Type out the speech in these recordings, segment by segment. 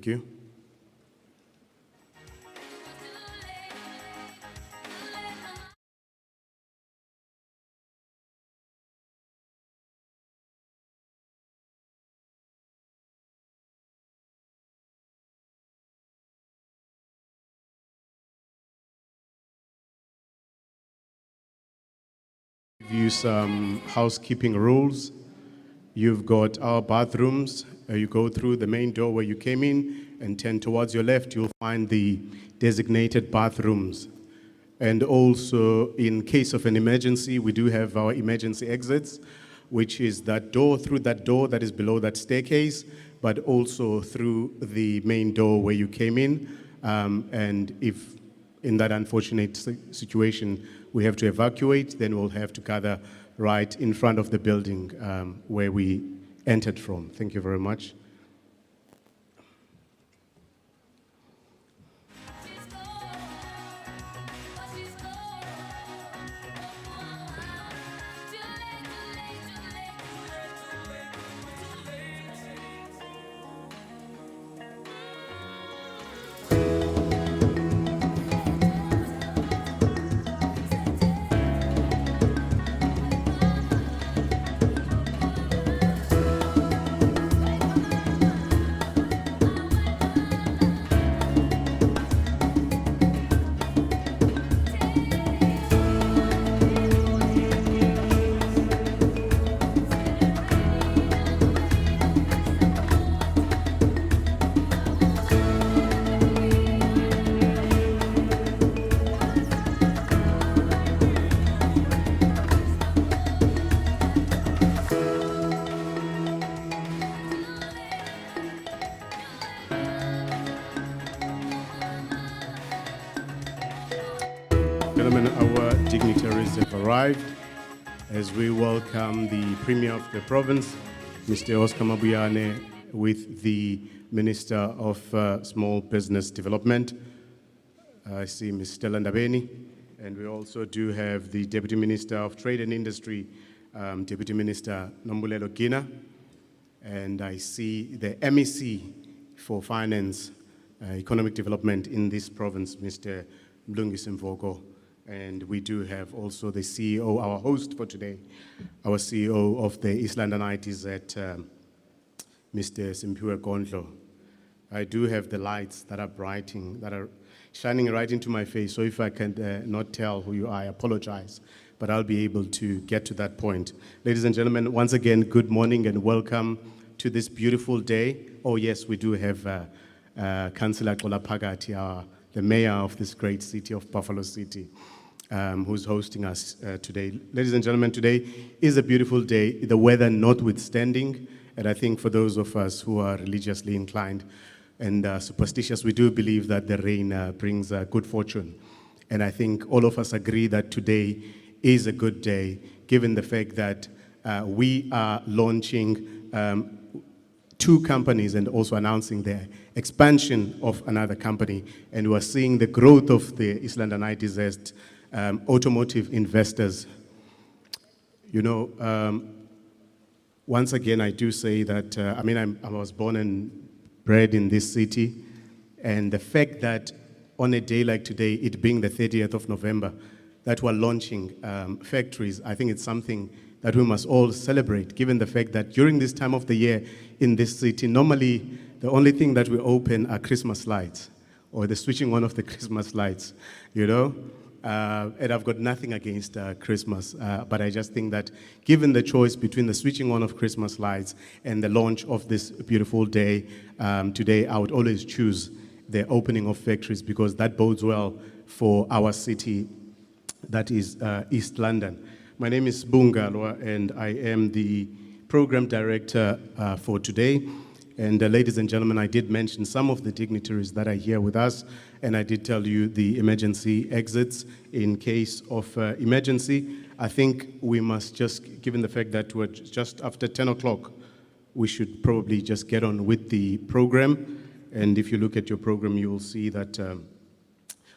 Thank you. Give you some housekeeping rules. You've got our bathrooms. You go through the main door where you came in and turn towards your left. You'll find the designated bathrooms. And also, in case of an emergency, we do have our emergency exits, which is that door, through that door that is below that staircase, but also through the main door where you came in. And if in that unfortunate situation we have to evacuate, then we'll have to gather right in front of the building where we entered from. Thank you very much. Gentlemen, our dignitaries have arrived as we welcome the Premier of the province, Mr. Oscar Mabuyane, with the Minister of Small Business Development. I see Ms. Stella Ndabeni, and we also do have the Deputy Minister of Trade and Industry, Deputy Minister Nombulelo Gina, and I see the MEC for Finance, Economic Development in this province, Mr. Mlungisi Mvoko. And we do have also the CEO, our host for today, our CEO of the East London IDZ, Mr. Simpiwe Gondlo. I do have the lights that are shining right into my face, so if I can not tell who you are, I apologize, but I'll be able to get to that point. Ladies and gentlemen, once again, good morning and welcome to this beautiful day. Oh yes, we do have Councillor Xola Phakathi, the mayor of this great city of Buffalo City, who's hosting us today. Ladies and gentlemen, today is a beautiful day, the weather notwithstanding, and I think for those of us who are religiously inclined and superstitious, we do believe that the rain brings good fortune. And I think all of us agree that today is a good day, given the fact that we are launching two companies and also announcing the expansion of another company. And we're seeing the growth of the East London IDZ automotive investors. You know, once again, I do say that, I was born and bred in this city. And the fact that on a day like today, it being the 30th of November, that we're launching factories, I think it's something that we must all celebrate, given the fact that during this time of the year in this city, normally the only thing that we open are Christmas lights, or the switching on of the Christmas lights, you know? And I've got nothing against Christmas, but I just think that given the choice between the switching on of Christmas lights and the launch of this beautiful day, today I would always choose the opening of factories, because that bodes well for our city, that is East London. My name is Bungalwa, and I am the program director for today. And ladies and gentlemen, I did mention some of the dignitaries that are here with us, and I did tell you the emergency exits in case of emergency. I think we must just, given the fact that we're just after 10 o'clock, we should probably just get on with the program. And if you look at your program, you will see that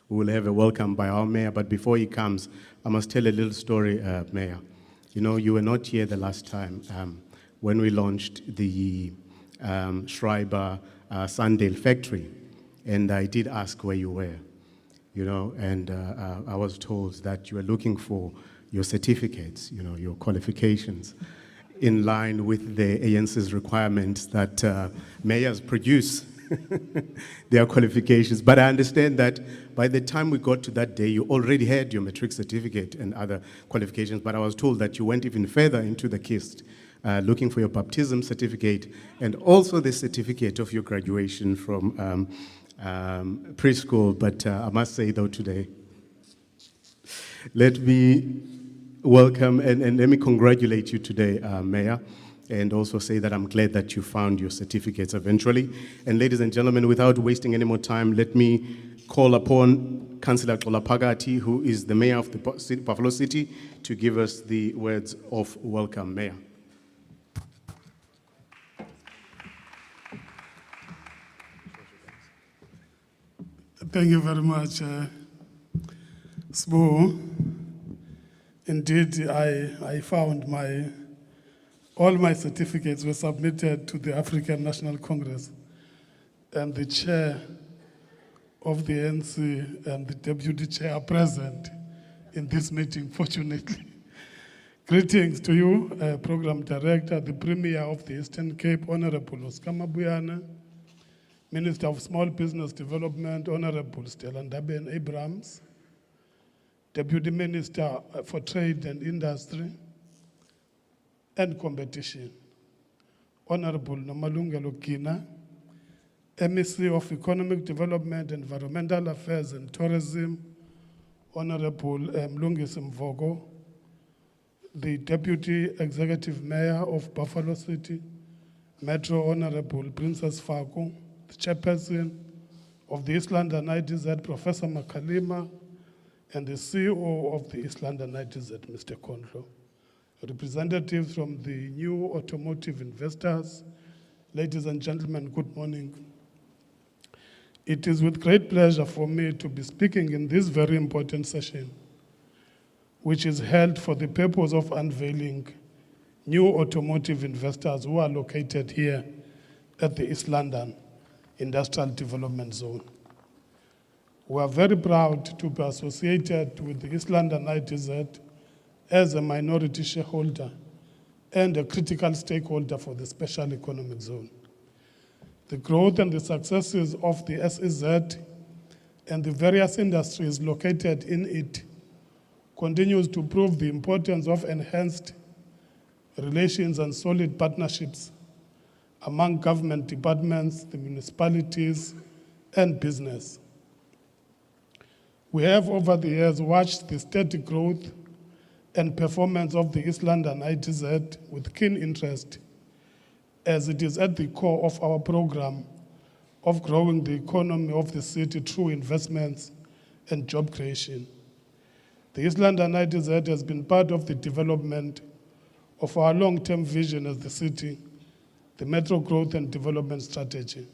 we will have a welcome by our mayor. But before he comes, I must tell a little story, Mayor. You know, you were not here the last time when we launched the Schreiber Sandale factory, and I did ask where you were, and I was told that you were looking for your certificates, your qualifications, in line with the ANC's requirements that mayors produce their qualifications. But I understand that by the time we got to that day, you already had your matric certificate and other qualifications, but I was told that you went even further into the KIST, looking for your baptism certificate and also the certificate of your graduation from preschool. But I must say, though, today, let me welcome and let me congratulate you today, Mayor, and also say that I'm glad that you found your certificates eventually. And ladies and gentlemen, without wasting any more time, let me call upon Councillor Xolapagati, who is the Mayor of the Buffalo City, to give us the words of welcome. Mayor. Thank you very much, Sbu. Indeed, I found all my certificates were submitted to the African National Congress, and the chair of the ANC and the deputy chair are present in this meeting, fortunately. Greetings to you, Program Director, the Premier of the Eastern Cape, Honorable Oscar Mabuyane, Minister of Small Business Development, Honorable Stella Ndaben-Abrams, Deputy Minister for Trade and Industry and Competition, Honorable Nomalungelo Kina, MEC of Economic Development, Environmental Affairs and Tourism, Honorable Mlungisi Mvogo, the Deputy Executive Mayor of Buffalo City Metro, Honorable Princess Faku, the Chairperson of the East London IDZ, Professor Makalima, and the CEO of the East London IDZ, Mr. Kondlo, representatives from the new automotive investors. Ladies and gentlemen, good morning. It is with great pleasure for me to be speaking in this very important session, which is held for the purpose of unveiling new automotive investors who are located here at the East London Industrial Development Zone. We are very proud to be associated with the East London IDZ as a minority shareholder and a critical stakeholder for the Special Economic Zone. The growth and the successes of the SEZ and the various industries located in it continues to prove the importance of enhanced relations and solid partnerships among government departments, the municipalities, and business. We have over the years watched the steady growth and performance of the East London IDZ with keen interest, as it is at the core of our program of growing the economy of the city through investments and job creation. The East London IDZ has been part of the development of our long-term vision as the city, the Metro Growth and Development Strategy.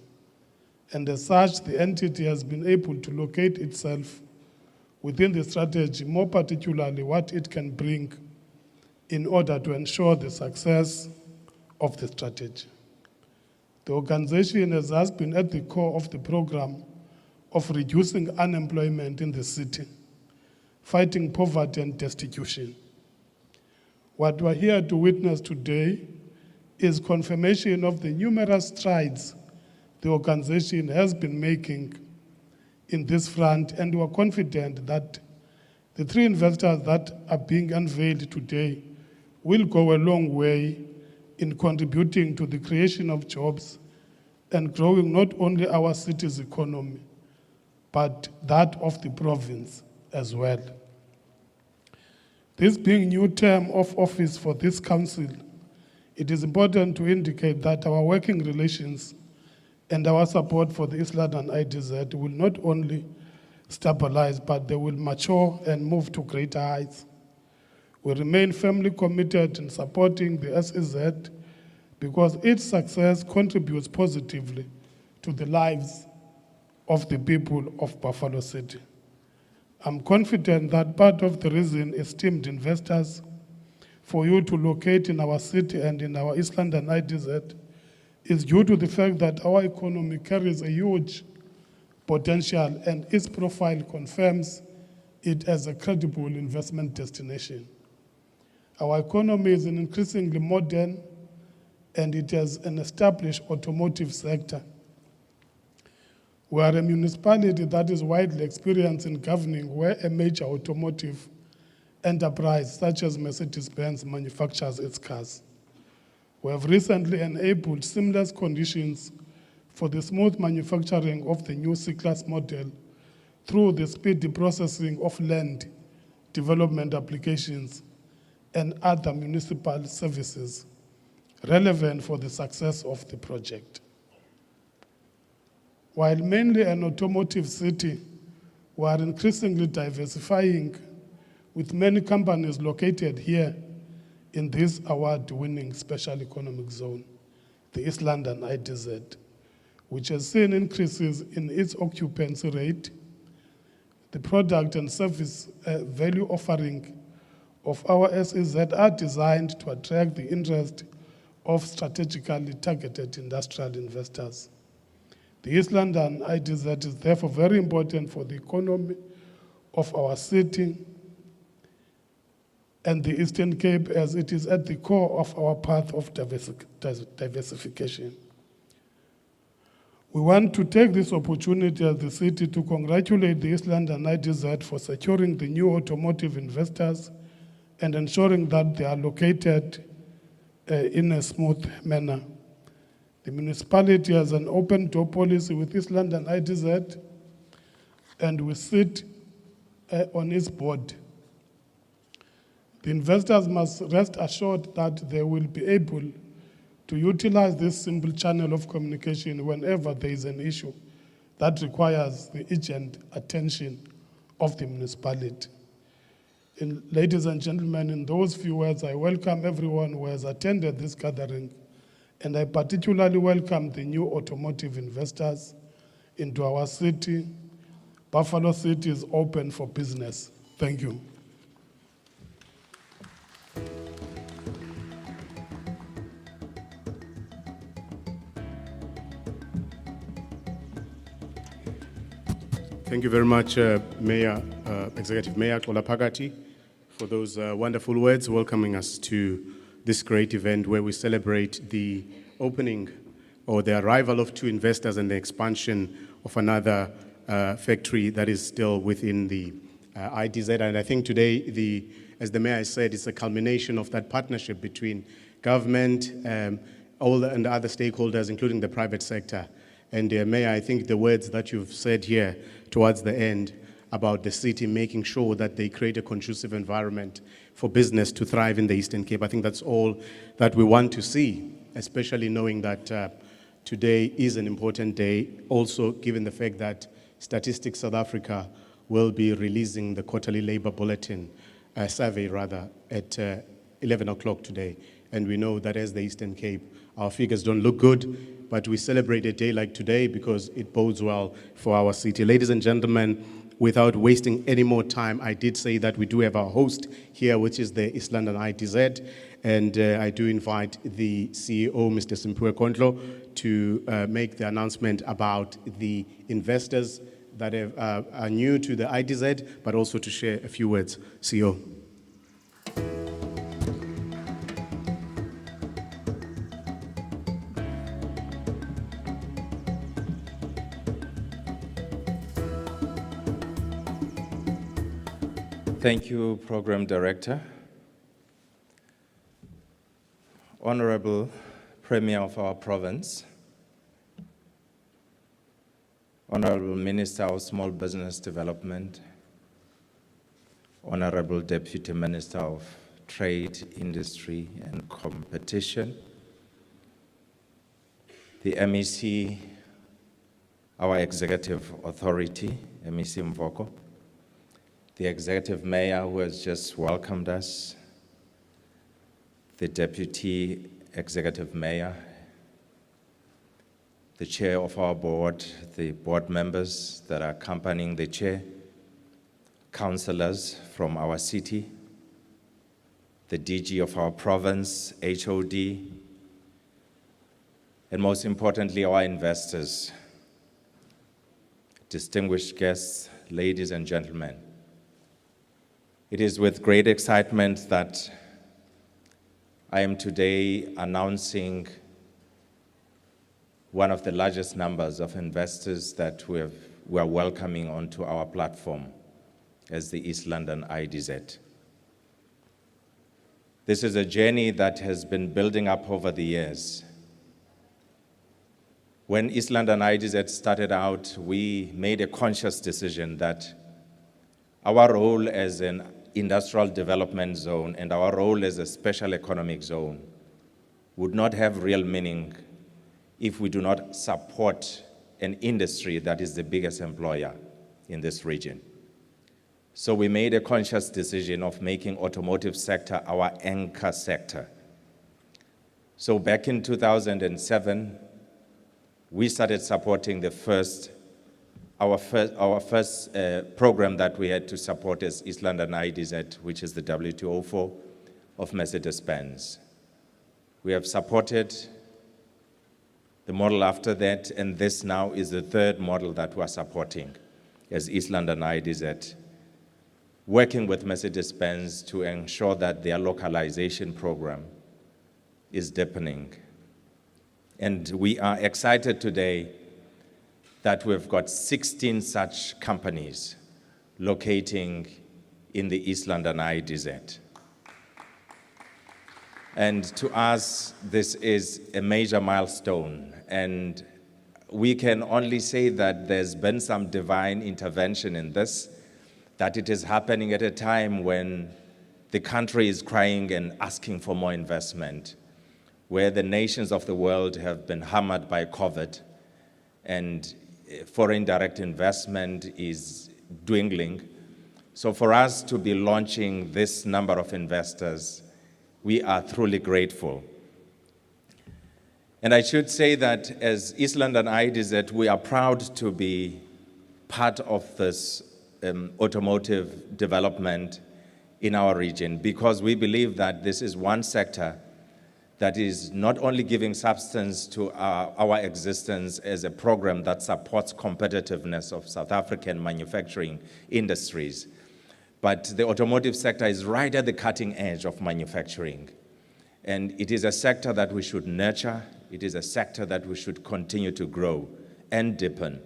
And as such, the entity has been able to locate itself within the strategy, more particularly what it can bring in order to ensure the success of the strategy. The organization has thus been at the core of the program of reducing unemployment in the city, fighting poverty and destitution. What we're here to witness today is confirmation of the numerous strides the organization has been making in this front, and we're confident that the three investors that are being unveiled today will go a long way in contributing to the creation of jobs and growing not only our city's economy, but that of the province as well. This being new term of office for this council, it is important to indicate that our working relations and our support for the East London IDZ will not only stabilize, but they will mature and move to greater heights. We remain firmly committed in supporting the SEZ because its success contributes positively to the lives of the people of Buffalo City. I'm confident that part of the reason, esteemed investors, for you to locate in our city and in our East London IDZ is due to the fact that our economy carries a huge potential and its profile confirms it as a credible investment destination. Our economy is an increasingly modern and it has an established automotive sector. We are a municipality that is widely experienced in governing where a major automotive enterprise such as Mercedes-Benz manufactures its cars. We have recently enabled seamless conditions for the smooth manufacturing of the new C-Class model through the speedy processing of land development applications and other municipal services relevant for the success of the project. While mainly an automotive city, we are increasingly diversifying with many companies located here in this award-winning special economic zone, the East London IDZ, which has seen increases in its occupancy rate, the product and service value offering of our SEZ are designed to attract the interest of strategically targeted industrial investors. The East London IDZ is therefore very important for the economy of our city and the Eastern Cape, as it is at the core of our path of diversification. We want to take this opportunity as the city to congratulate the East London IDZ for securing the new automotive investors and ensuring that they are located in a smooth manner. The municipality has an open door policy with East London IDZ, and we sit on its board. The investors must rest assured that they will be able to utilize this simple channel of communication whenever there is an issue that requires the urgent attention of the municipality. And ladies and gentlemen, in those few words, I welcome everyone who has attended this gathering, and I particularly welcome the new automotive investors into our city. Buffalo City is open for business. Thank you. Thank you very much, Mayor, Executive Mayor Kola Pagati, for those wonderful words welcoming us to this great event where we celebrate the opening or the arrival of two investors and the expansion of another factory that is still within the IDZ. And I think today, as the Mayor said, it's a culmination of that partnership between government, all and other stakeholders, including the private sector. And Mayor, I think the words that you've said here towards the end about the city making sure that they create a conducive environment for business to thrive in the Eastern Cape, I think that's all that we want to see, especially knowing that today is an important day, also given the fact that Statistics South Africa will be releasing the quarterly labor bulletin, survey rather, at 11 o'clock today. And we know that as the Eastern Cape, our figures don't look good, but we celebrate a day like today because it bodes well for our city. Ladies and gentlemen, without wasting any more time, I did say that we do have our host here, which is the East London IDZ, and I do invite the CEO, Mr. Simphiwe Kondlo, to make the announcement about the investors that are new to the IDZ, but also to share a few words. CEO. Thank you, Program Director. Honorable Premier of our province, Honorable Minister of Small Business Development, Honorable Deputy Minister of Trade, Industry and Competition, the MEC, our Executive Authority, MEC Mvoko, the Executive Mayor who has just welcomed us, the Deputy Executive Mayor, the Chair of our board, the board members that are accompanying the Chair, councillors from our city, the DG of our province, HOD, and most importantly, our investors, distinguished guests, ladies and gentlemen. It is with great excitement that I am today announcing one of the largest numbers of investors that we are welcoming onto our platform as the East London IDZ. This is a journey that has been building up over the years. When East London IDZ started out, we made a conscious decision that our role as an industrial development zone and our role as a special economic zone would not have real meaning if we do not support an industry that is the biggest employer in this region. So we made a conscious decision of making automotive sector our anchor sector. So back in 2007, we started supporting our first program that we had to support as East London IDZ, which is the W204 of Mercedes-Benz. We have supported the model after that, and this now is the third model that we're supporting as East London IDZ, working with Mercedes-Benz to ensure that their localization program is deepening. And we are excited today that we've got 16 such companies locating in the East London IDZ. And to us, this is a major milestone. And we can only say that there's been some divine intervention in this, that it is happening at a time when the country is crying and asking for more investment, where the nations of the world have been hammered by COVID, and foreign direct investment is dwindling. So for us to be launching this number of investors, we are truly grateful. And I should say that as East London IDZ, we are proud to be part of this automotive development in our region, because we believe that this is one sector that is not only giving substance to our existence as a program that supports competitiveness of South African manufacturing industries, but the automotive sector is right at the cutting edge of manufacturing. And it is a sector that we should nurture. It is a sector that we should continue to grow and deepen.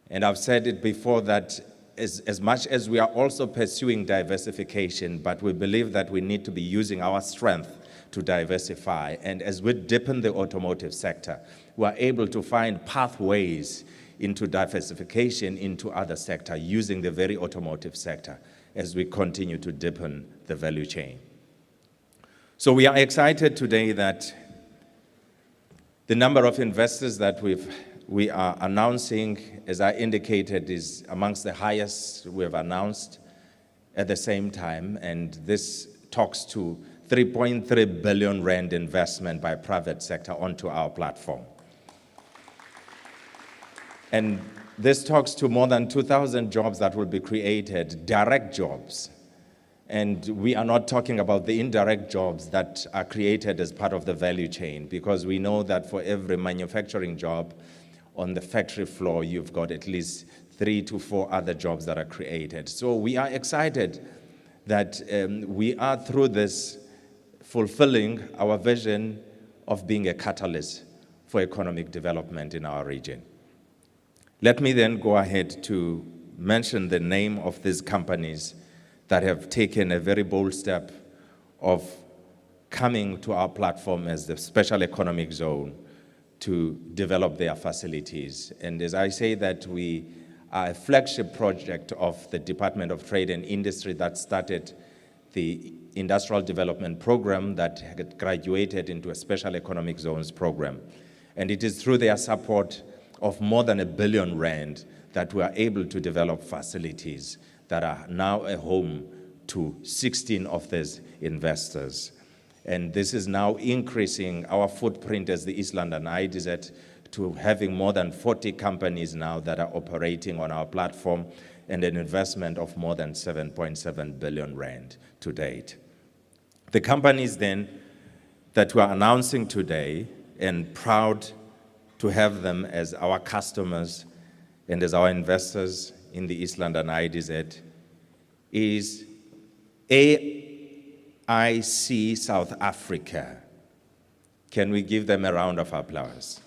And I've said it before that as much as we are also pursuing diversification, but we believe that we need to be using our strength to diversify. And as we deepen the automotive sector, we are able to find pathways into diversification into other sectors using the very automotive sector as we continue to deepen the value chain. So we are excited today that the number of investors that we are announcing, as I indicated, is amongst the highest we have announced at the same time, and this talks to 3.3 billion rand investment by private sector onto our platform. And this talks to more than 2,000 jobs that will be created, direct jobs. And we are not talking about the indirect jobs that are created as part of the value chain, because we know that for every manufacturing job on the factory floor, you've got at least 3 to 4 other jobs that are created. So we are excited that we are, through this, fulfilling our vision of being a catalyst for economic development in our region. Let me then go ahead to mention the name of these companies that have taken a very bold step of coming to our platform as the special economic zone to develop their facilities. And as I say that, we are a flagship project of the Department of Trade and Industry that started the industrial development program that had graduated into a special economic zones program. And it is through their support of more than R1 billion that we are able to develop facilities that are now a home to 16 of these investors. And this is now increasing our footprint as the East London IDZ to having more than 40 companies now that are operating on our platform, and an investment of more than 7.7 billion rand to date. The companies then that we're announcing today and proud to have them as our customers and as our investors in the East London IDZ is AIC South Africa. Can we give them a round of applause?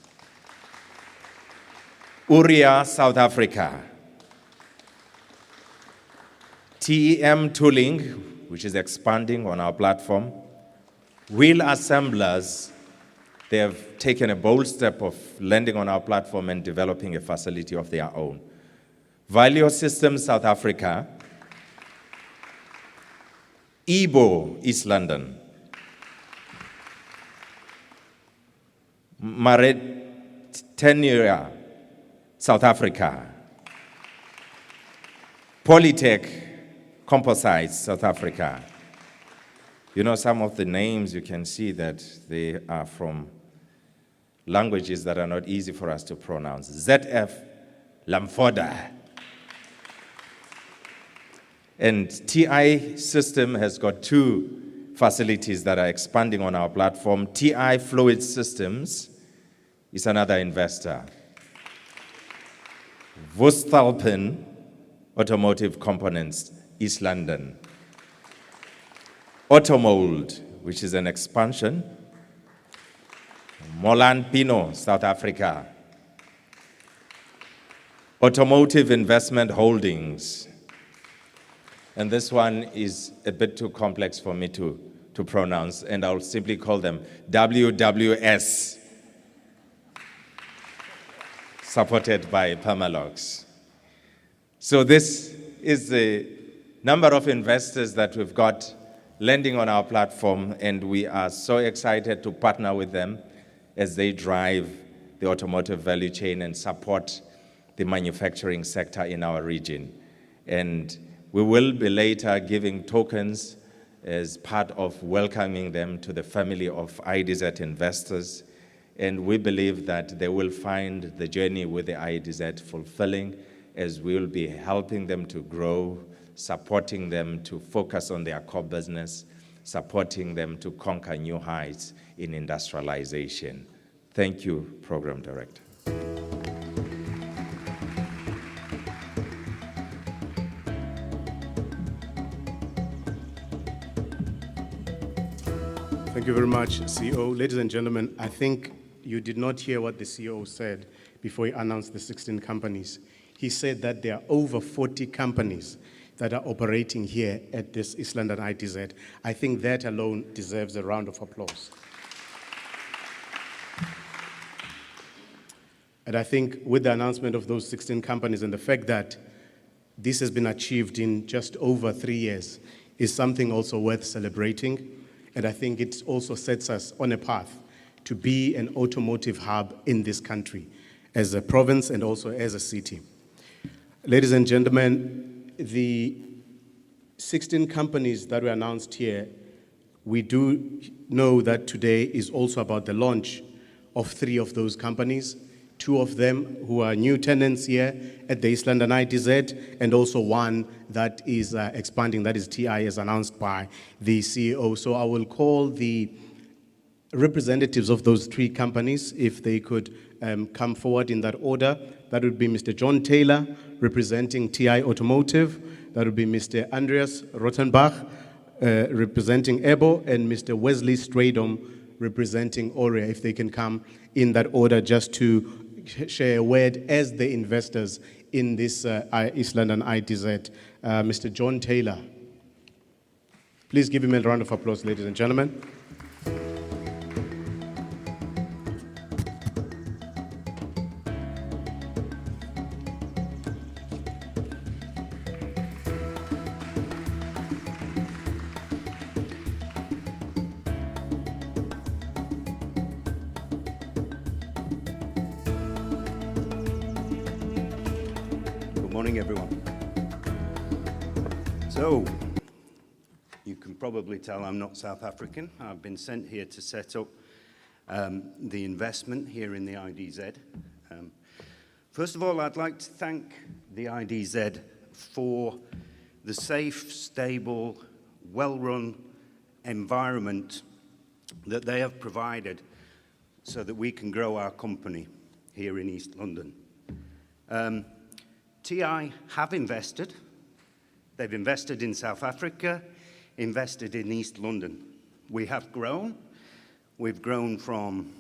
Uria, South Africa. TEM Tooling, which is expanding on our platform. Wheel Assemblers, they have taken a bold step of landing on our platform and developing a facility of their own. Value Systems, South Africa. Ibo, East London. Mauritania, South Africa. Polytech Composites, South Africa. You know, some of the names, you can see that they are from languages that are not easy for us to pronounce. ZF Lamfoda. And TI System has got 2 facilities that are expanding on our platform. TI Fluid Systems is another investor. Voestalpine Automotive Components, East London. Automold, which is an expansion. Molan Pino, South Africa. Automotive Investment Holdings. And this one is a bit too complex for me to pronounce, and I'll simply call them WWS, supported by Permalox. So this is the number of investors that we've got landing on our platform, and we are so excited to partner with them as they drive the automotive value chain and support the manufacturing sector in our region. And we will be later giving tokens as part of welcoming them to the family of IDZ investors. And we believe that they will find the journey with the IDZ fulfilling, as we will be helping them to grow, supporting them to focus on their core business, supporting them to conquer new heights in industrialization. Thank you, Program Director. Thank you very much, CEO. Ladies and gentlemen, I think you did not hear what the CEO said before he announced the 16 companies. He said that there are over 40 companies that are operating here at this East London IDZ. I think that alone deserves a round of applause. And I think with the announcement of those 16 companies and the fact that this has been achieved in just over 3 years is something also worth celebrating. And I think it also sets us on a path to be an automotive hub in this country as a province and also as a city. Ladies and gentlemen, the 16 companies that were announced here, we do know that today is also about the launch of 3 of those companies, 2 of them who are new tenants here at the East London IDZ, and also 1 that is expanding, that is TI, as announced by the CEO. So I will call the representatives of those 3 companies, if they could come forward in that order. That would be Mr. John Taylor, representing TI Automotive. That would be Mr. Andreas Rottenbach, representing EBO, and Mr. Wesley Stradom, representing Aurea, if they can come in that order just to share a word as the investors in this East London IDZ. Mr. John Taylor. Please give him a round of applause, ladies and gentlemen. Good morning, everyone. So, you can probably tell I'm not South African. I've been sent here to set up the investment here in the IDZ. First of all, I'd like to thank the IDZ for the safe, stable, well-run environment that they have provided so that we can grow our company here in East London. TI have invested. They've invested in South Africa, invested in East London. We have grown. We've grown from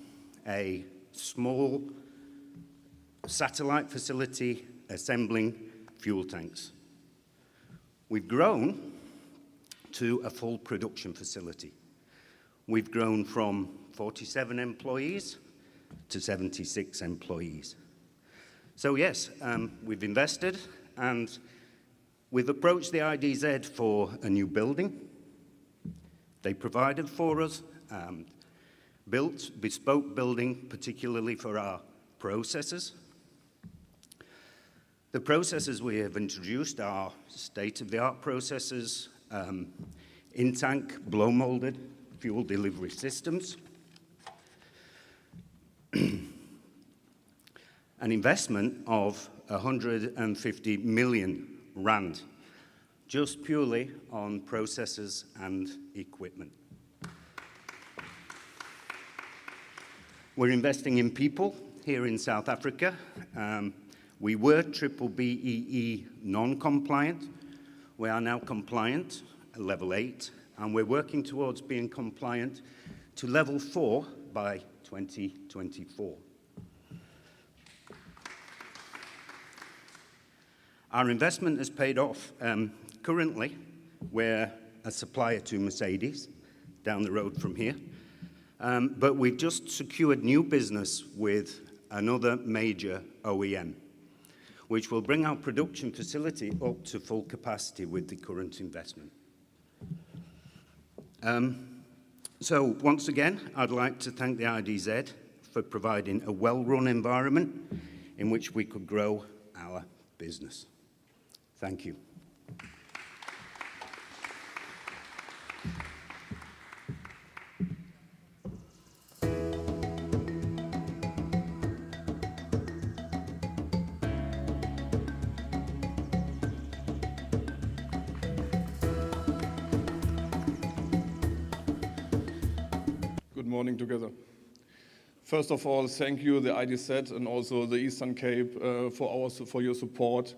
a small satellite facility assembling fuel tanks. We've grown to a full production facility. We've grown from 47 employees to 76 employees. So yes, we've invested, and we've approached the IDZ for a new building. They provided for us, built bespoke building, particularly for our processes. The processes we have introduced are state-of-the-art processes, in-tank, blow-molded fuel delivery systems, an investment of 150 million rand, just purely on processes and equipment. We're investing in people here in South Africa. We were triple BEE non-compliant. We are now compliant at level 8, and we're working towards being compliant to level 4 by 2024. Our investment has paid off. Currently, we're a supplier to Mercedes down the road from here, but we've just secured new business with another major OEM, which will bring our production facility up to full capacity with the current investment. So once again, I'd like to thank the IDZ for providing a well-run environment in which we could grow our business. Thank you. Good morning together. First of all, thank you, the IDZ, and also the Eastern Cape for your support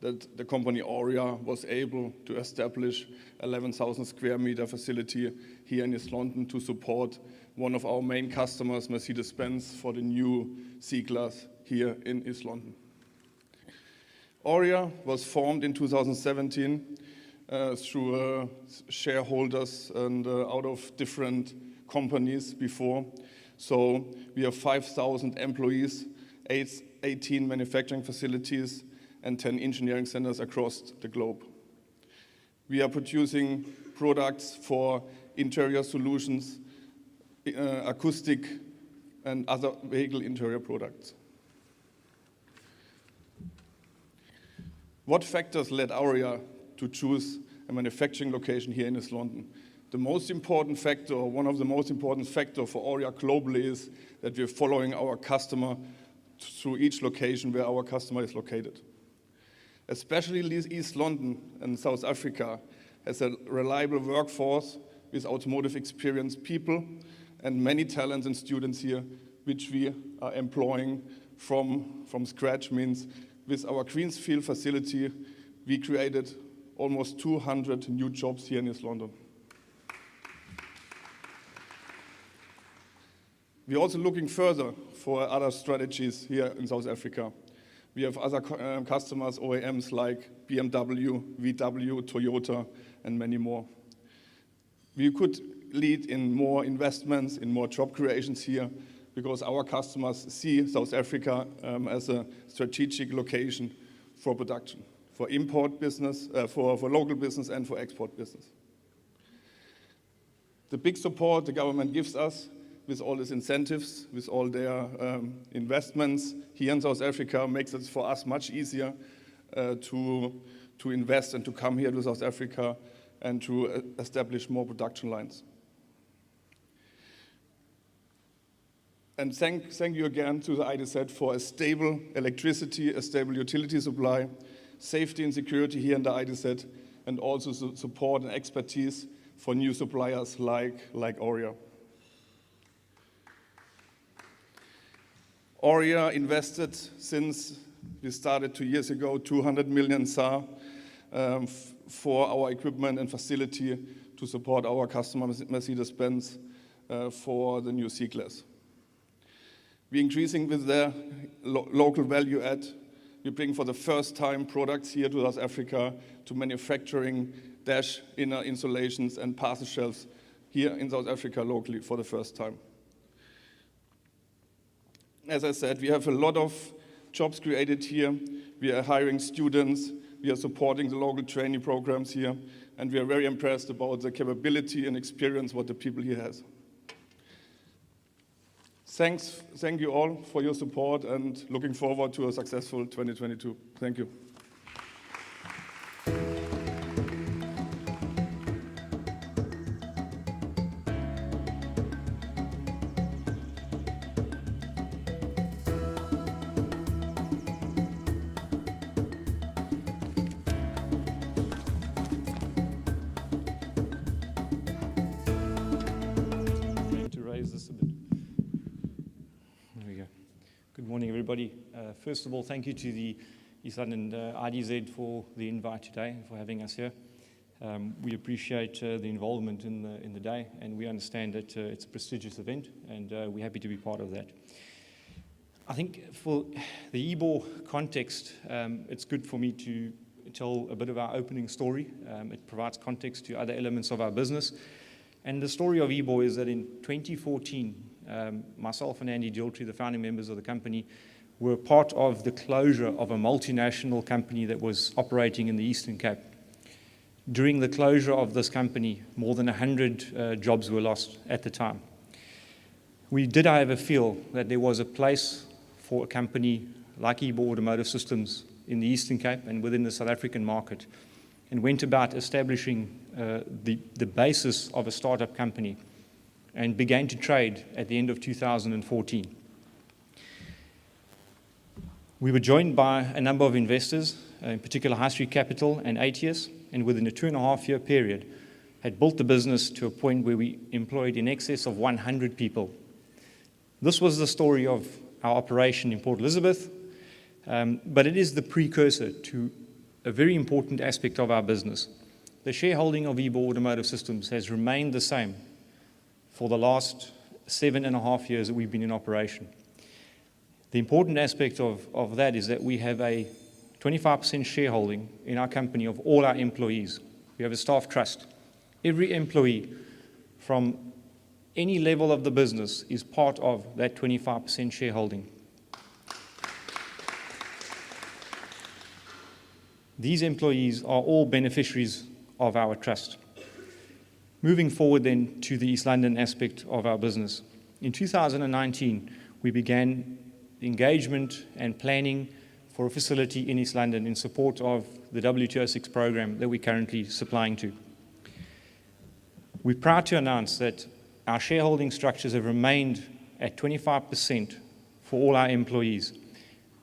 that the company Aurea was able to establish 11,000 square meter facility here in East London to support one of our main customers, Mercedes-Benz, for the new C-Class here in East London. Aurea was formed in 2017 through shareholders and out of different companies before. So we have 5,000 employees, 18 manufacturing facilities, and 10 engineering centers across the globe. We are producing products for interior solutions, acoustic, and other vehicle interior products. What factors led Aurea to choose a manufacturing location here in East London? The most important factor, or one of the most important factors for Aurea globally, is that we're following our customer through each location where our customer is located. Especially East London and South Africa has a reliable workforce with automotive experienced people and many talents and students here, which we are employing from scratch. Means with our Queensfield facility, we created almost 200 new jobs here in East London. We're also looking further for other strategies here in South Africa. We have other customers, OEMs like BMW, VW, Toyota, and many more. We could lead in more investments, in more job creations here, because our customers see South Africa as a strategic location for production, for import business, for local business, and for export business. The big support the government gives us with all these incentives, with all their investments here in South Africa, makes it for us much easier to invest and to come here to South Africa and to establish more production lines. And thank you again to the IDZ for a stable electricity, a stable utility supply, safety and security here in the IDZ, and also support and expertise for new suppliers like Aurea. Aurea invested, since we started 2 years ago, 200 million SAR for our equipment and facility to support our customer Mercedes-Benz for the new C-Class. We're increasing with their local value add. We bring for the first time products here to South Africa to manufacturing dash inner insulations and parcel shelves here in South Africa locally for the first time. As I said, we have a lot of jobs created here. We are hiring students. We are supporting the local training programs here. And we are very impressed about the capability and experience what the people here has. Thank you all for your support and looking forward to a successful 2022. Thank you. To raise this a bit. There we go. Good morning, everybody. First of all, thank you to the East London IDZ for the invite today and for having us here. We appreciate the involvement in the day, and we understand that it's a prestigious event, and we're happy to be part of that. I think for the EBOR context, it's good for me to tell a bit of our opening story. It provides context to other elements of our business. And the story of EBOR is that in 2014, myself and Andy Giltree, the founding members of the company, were part of the closure of a multinational company that was operating in the Eastern Cape. During the closure of this company, more than 100 jobs were lost at the time. We did, however, feel that there was a place for a company like EBOR Automotive Systems in the Eastern Cape and within the South African market, and went about establishing the basis of a startup company and began to trade at the end of 2014. We were joined by a number of investors, in particular High Street Capital and ATS, and within a 2.5-year period had built the business to a point where we employed in excess of 100 people. This was the story of our operation in Port Elizabeth, but it is the precursor to a very important aspect of our business. The shareholding of EBOR Automotive Systems has remained the same for the last 7.5 years that we've been in operation. The important aspect of that is that we have a 25% shareholding in our company of all our employees. We have a staff trust. Every employee from any level of the business is part of that 25% shareholding. These employees are all beneficiaries of our trust. Moving forward then to the East London aspect of our business. In 2019, we began engagement and planning for a facility in East London in support of the W206 program that we're currently supplying to. We're proud to announce that our shareholding structures have remained at 25% for all our employees.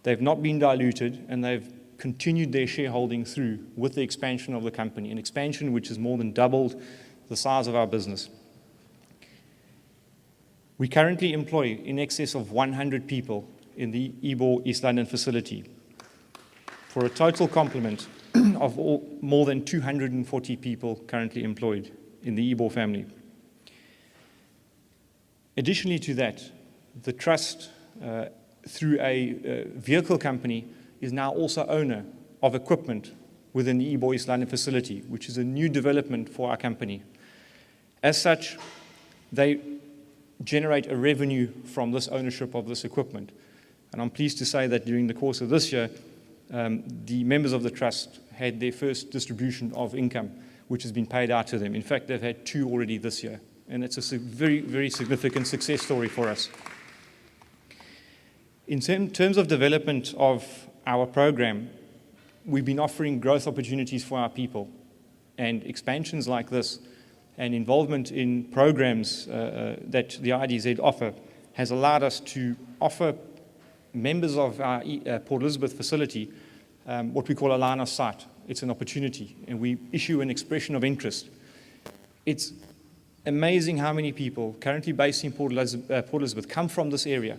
They've not been diluted, and they've continued their shareholding through with the expansion of the company, an expansion which has more than doubled the size of our business. We currently employ in excess of 100 people in the EBOR East London facility for a total complement of more than 240 people currently employed in the EBOR family. Additionally to that, the trust through a vehicle company is now also owner of equipment within the EBOR East London facility, which is a new development for our company. As such, they generate a revenue from this ownership of this equipment. And I'm pleased to say that during the course of this year, the members of the trust had their first distribution of income, which has been paid out to them. In fact, they've had 2 already this year. And it's a very, very significant success story for us. In terms of development of our program, we've been offering growth opportunities for our people, and expansions like this and involvement in programs that the IDZ offer has allowed us to offer members of our Port Elizabeth facility what we call a line of sight. It's an opportunity, and we issue an expression of interest. It's amazing how many people currently based in Port Elizabeth come from this area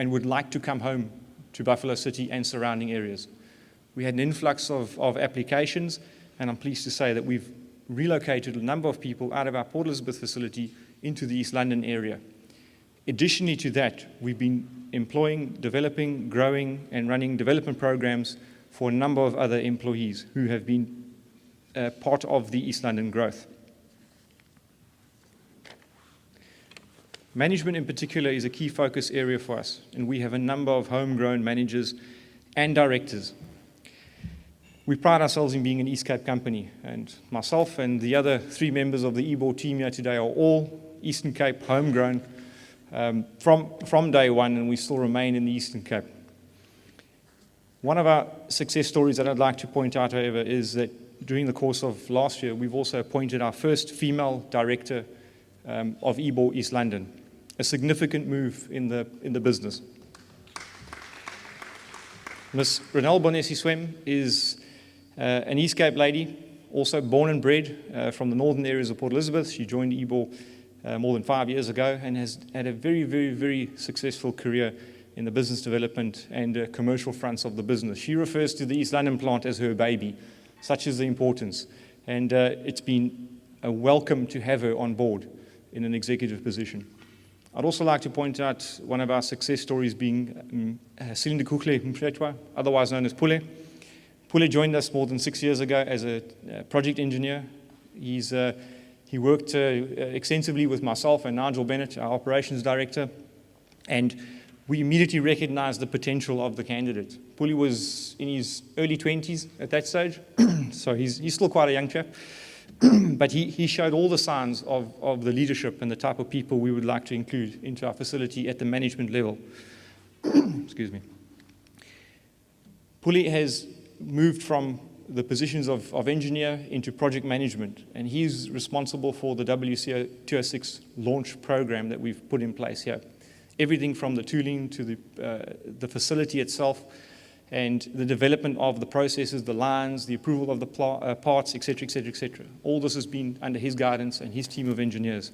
and would like to come home to Buffalo City and surrounding areas. We had an influx of applications, and I'm pleased to say that we've relocated a number of people out of our Port Elizabeth facility into the East London area. Additionally to that, we've been employing, developing, growing, and running development programs for a number of other employees who have been part of the East London growth. Management in particular is a key focus area for us, and we have a number of homegrown managers and directors. We pride ourselves in being an East Cape company, and myself and the other 3 members of the EBOR team here today are all Eastern Cape homegrown from day one, and we still remain in the Eastern Cape. One of our success stories that I'd like to point out, however, is that during the course of last year, we've also appointed our first female director of EBOR East London, a significant move in the business. Ms. Renelle Bonesi-Swem is an East Cape lady, also born and bred from the northern areas of Port Elizabeth. She joined EBOR more than 5 years ago and has had a very, very, very successful career in the business development and commercial fronts of the business. She refers to the East London plant as her baby. Such is the importance. And it's been a welcome to have her on board in an executive position. I'd also like to point out one of our success stories being Silinde Kukle Mfetwa, otherwise known as Pule. Pule joined us more than 6 years ago as a project engineer. He worked extensively with myself and Nigel Bennett, our operations director, and we immediately recognized the potential of the candidate. Pule was in his early 20s at that stage, so he's still quite a young chap. But he showed all the signs of the leadership and the type of people we would like to include into our facility at the management level. Excuse me. Pule has moved from the positions of engineer into project management, and he's responsible for the WCO 206 launch program that we've put in place here. Everything from the tooling to the facility itself, and the development of the processes, the lines, the approval of the parts, etc., etc., etc. All this has been under his guidance and his team of engineers.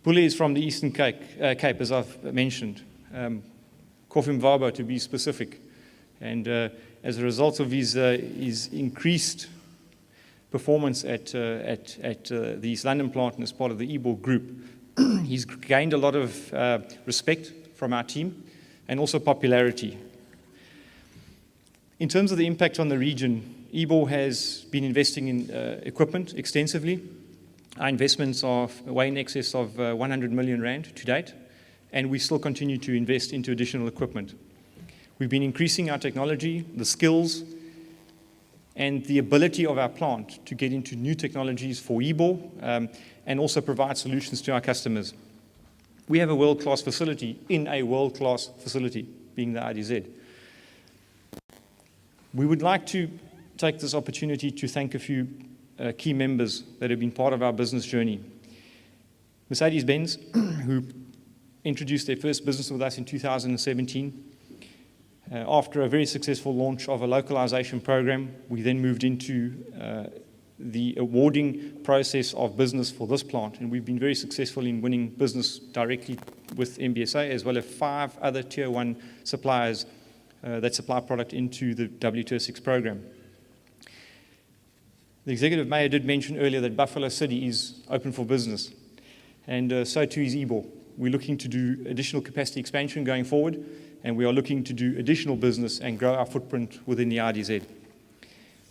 Pule is from the Eastern Cape, as I've mentioned, Kofi to be specific. And as a result of his increased performance at the East London plant and as part of the EBOR group, he's gained a lot of respect from our team, and also popularity. In terms of the impact on the region, EBOR has been investing in equipment extensively. Our investments are way in excess of 100 million rand to date, and we still continue to invest into additional equipment. We've been increasing our technology, the skills, and the ability of our plant to get into new technologies for EBOR and also provide solutions to our customers. We have a world-class facility in a world-class facility, being the IDZ. We would like to take this opportunity to thank a few key members that have been part of our business journey. Mercedes-Benz, who introduced their first business with us in 2017. After a very successful launch of a localization program, we then moved into the awarding process of business for this plant, and we've been very successful in winning business directly with MBSA, as well as 5 other Tier 1 suppliers that supply product into the W206 program. The Executive Mayor did mention earlier that Buffalo City is open for business, and so too is EBOR. We're looking to do additional capacity expansion going forward, and we are looking to do additional business and grow our footprint within the IDZ.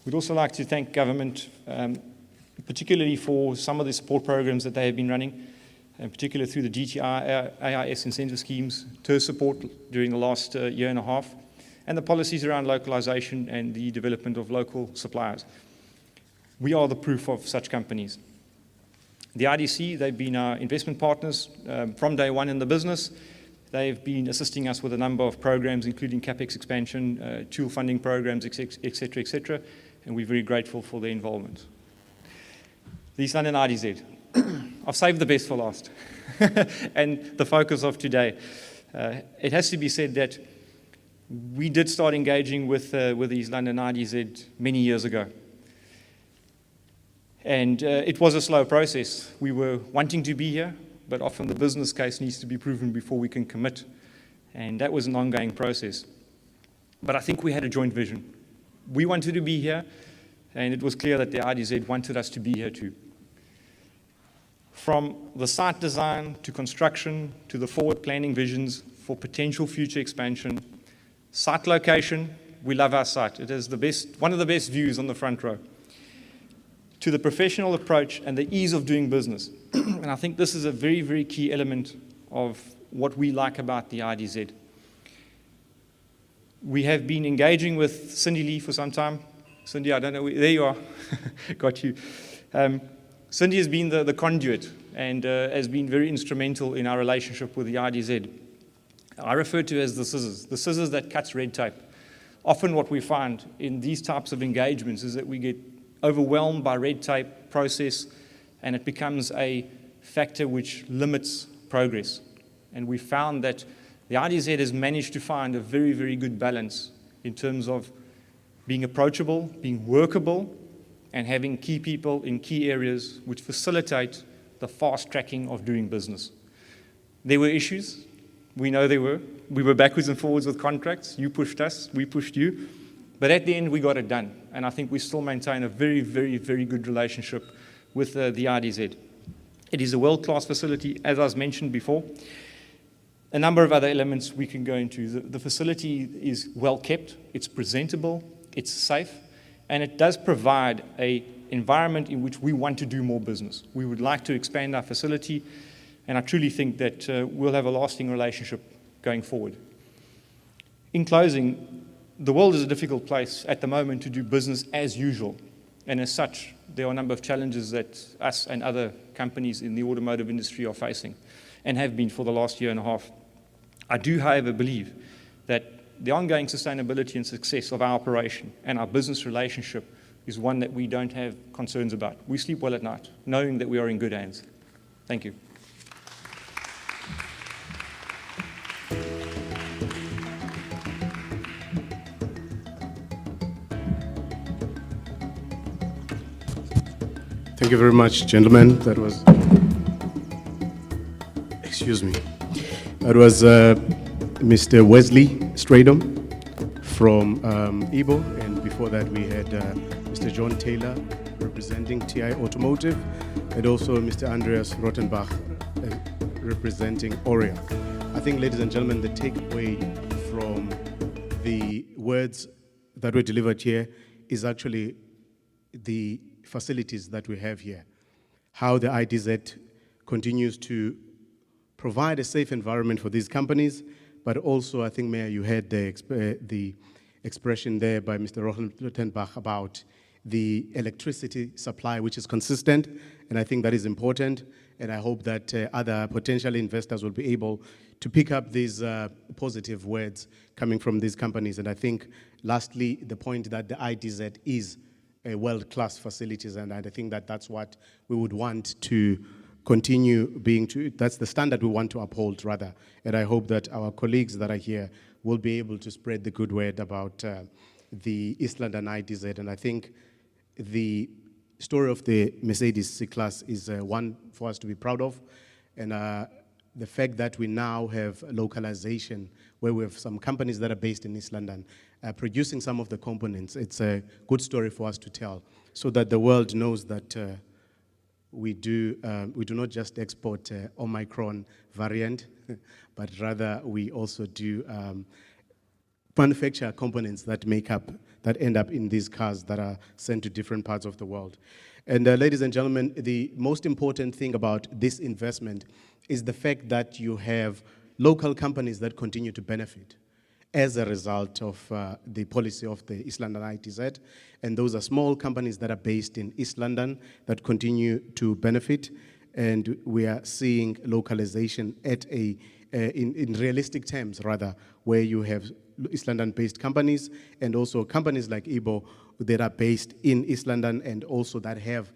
We'd also like to thank government, particularly for some of the support programs that they have been running, in particular through the DTI, AIS incentive schemes, TER support during the last year and a half, and the policies around localization and the development of local suppliers. We are the proof of such companies. The IDC, they've been our investment partners from day one in the business. They've been assisting us with a number of programs, including CapEx expansion, tool funding programs, etc., etc., and we're very grateful for their involvement. The East London IDZ. I've saved the best for last, and the focus of today. It has to be said that we did start engaging with the East London IDZ many years ago. And it was a slow process. We were wanting to be here. but often the business case needs to be proven before we can commit. And that was an ongoing process. But I think we had a joint vision. We wanted to be here, and it was clear that the IDZ wanted us to be here too. From the site design to construction to the forward planning visions for potential future expansion, site location, we love our site. It is one of the best views on the front row. To the professional approach and the ease of doing business. And I think this is a very, very key element of what we like about the IDZ. We have been engaging with Cindy Lee for some time. Cindy, I don't know, there you are, got you. Cindy has been the conduit and has been very instrumental in our relationship with the IDZ. I refer to as the scissors that cuts red tape. Often what we find in these types of engagements is that we get overwhelmed by red tape process, and it becomes a factor which limits progress. And we found that the IDZ has managed to find a very, very good balance in terms of being approachable, being workable, and having key people in key areas which facilitate the fast tracking of doing business. There were issues. We know there were. We were backwards and forwards with contracts. You pushed us, we pushed you. But at the end, we got it done. And I think we still maintain a very, very, very good relationship with the IDZ. It is a world-class facility, as I was mentioned before. A number of other elements we can go into. The facility is well kept, it's presentable, it's safe, and it does provide an environment in which we want to do more business. We would like to expand our facility, and I truly think that we'll have a lasting relationship going forward. In closing, the world is a difficult place at the moment to do business as usual, and as such, there are a number of challenges that us and other companies in the automotive industry are facing, and have been for the last year and a half. I do, however, believe that the ongoing sustainability and success of our operation and our business relationship is one that we don't have concerns about. We sleep well at night, knowing that we are in good hands. Thank you. Thank you very much, gentlemen. That was, excuse me. That was Mr. Wesley Stradom from Igbo, and before that we had Mr. John Taylor representing TI Automotive, and also Mr. Andreas Rottenbach representing Aurea. I think, ladies and gentlemen, the takeaway from the words that were delivered here is actually the facilities that we have here, how the IDZ continues to provide a safe environment for these companies, but also, I think, Mayor, you had the expression there by Mr. Rottenbach about the electricity supply, which is consistent, and I think that is important, and I hope that other potential investors will be able to pick up these positive words coming from these companies. And I think, lastly, the point that the IDZ is a world-class facilities, and I think that that's what we would want to continue being, that's the standard we want to uphold, rather. And I hope that our colleagues that are here will be able to spread the good word about the East London IDZ. And I think the story of the Mercedes C-Class is one for us to be proud of. And the fact that we now have localization, where we have some companies that are based in East London producing some of the components, it's a good story for us to tell, so that the world knows that we do not just export Omicron variant, but rather we also do manufacture components that end up in these cars that are sent to different parts of the world. And ladies and gentlemen, the most important thing about this investment is the fact that you have local companies that continue to benefit as a result of the policy of the East London IDZ. And those are small companies that are based in East London that continue to benefit. And we are seeing localization at in realistic terms, rather, where you have East London-based companies and also companies like Igbo that are based in East London and also that have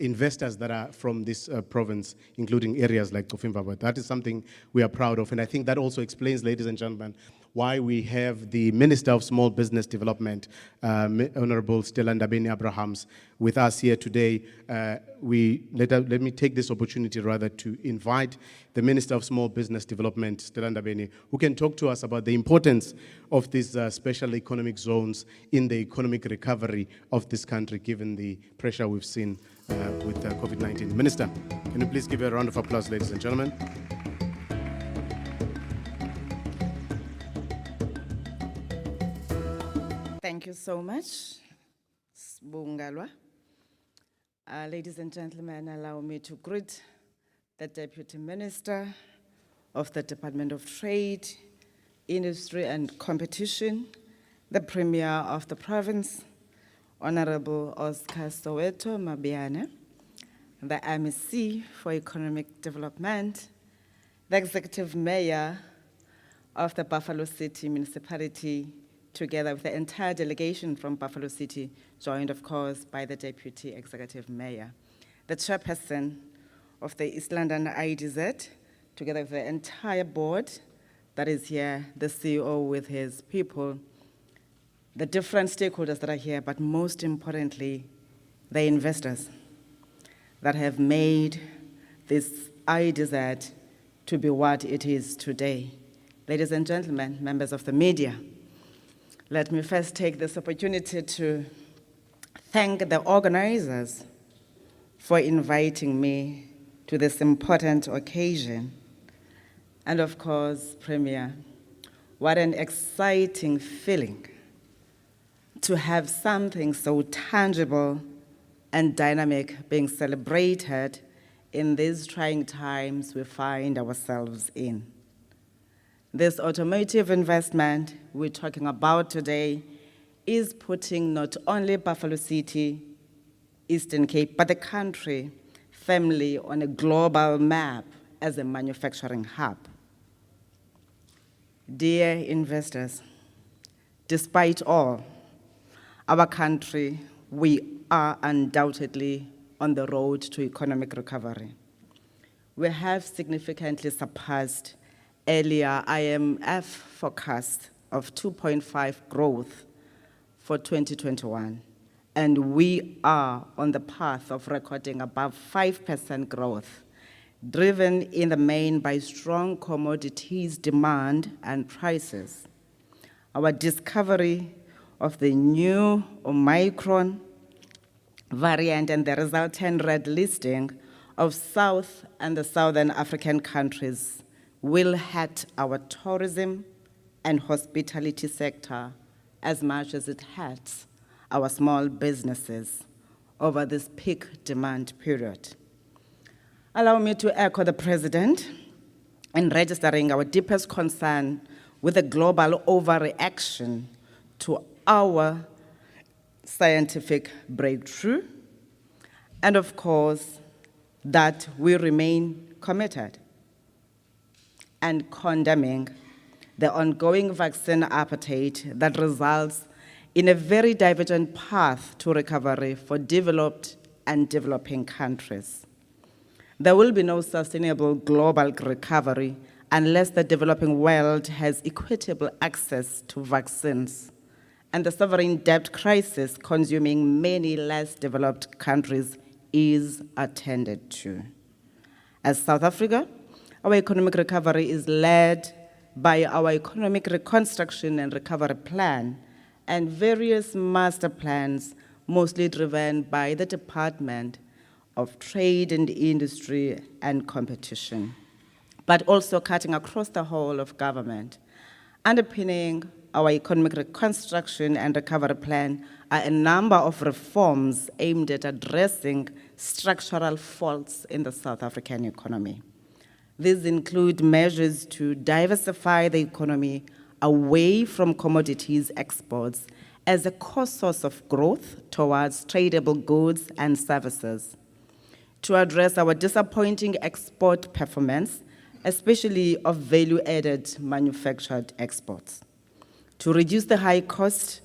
investors that are from this province, including areas like Tofimba. But that is something we are proud of. And I think that also explains, ladies and gentlemen, why we have the Minister of Small Business Development, Honorable Stella Ndabeni-Abrahams, with us here today. Let me take this opportunity rather to invite the Minister of Small Business Development, Stella Ndabeni, who can talk to us about the importance of these special economic zones in the economic recovery of this country, given the pressure we've seen with COVID-19. Minister, can you please give a round of applause, ladies and gentlemen? Thank you so much, Bungalwa. Ladies and gentlemen, allow me to greet the Deputy Minister of the Department of Trade, Industry and Competition, the Premier of the province, Honorable Oscar Soweto Mabiane, the MEC for Economic Development, the Executive Mayor of the Buffalo City Municipality, together with the entire delegation from Buffalo City, joined, of course, by the Deputy Executive Mayor, the Chairperson of the East London IDZ, together with the entire board that is here, the CEO with his people, the different stakeholders that are here, but most importantly, the investors that have made this IDZ to be what it is today. Ladies and gentlemen, members of the media, let me first take this opportunity to thank the organizers for inviting me to this important occasion. And of course, Premier, what an exciting feeling to have something so tangible and dynamic being celebrated in these trying times we find ourselves in. This automotive investment we're talking about today is putting not only Buffalo City, Eastern Cape, but the country firmly on a global map as a manufacturing hub. Dear investors, despite all, our country, we are undoubtedly on the road to economic recovery. We have significantly surpassed earlier IMF forecast of 2.5 growth for 2021, and we are on the path of recording above 5% growth, driven in the main by strong commodities demand and prices. Our discovery of the new Omicron variant and the resultant red listing of South and the Southern African countries will hurt our tourism and hospitality sector as much as it hurts our small businesses over this peak demand period. Allow me to echo the President in registering our deepest concern with the global overreaction to our scientific breakthrough, and of course, that we remain committed and condemning the ongoing vaccine appetite that results in a very divergent path to recovery for developed and developing countries. There will be no sustainable global recovery unless the developing world has equitable access to vaccines, and the sovereign debt crisis consuming many less developed countries is attended to. As South Africa, our economic recovery is led by our Economic Reconstruction and Recovery Plan and various master plans, mostly driven by the Department of Trade and Industry and Competition, but also cutting across the whole of government. Underpinning our Economic Reconstruction and Recovery Plan are a number of reforms aimed at addressing structural faults in the South African economy. These include measures to diversify the economy away from commodities exports as a core source of growth towards tradable goods and services, to address our disappointing export performance, especially of value-added manufactured exports, to reduce the high-cost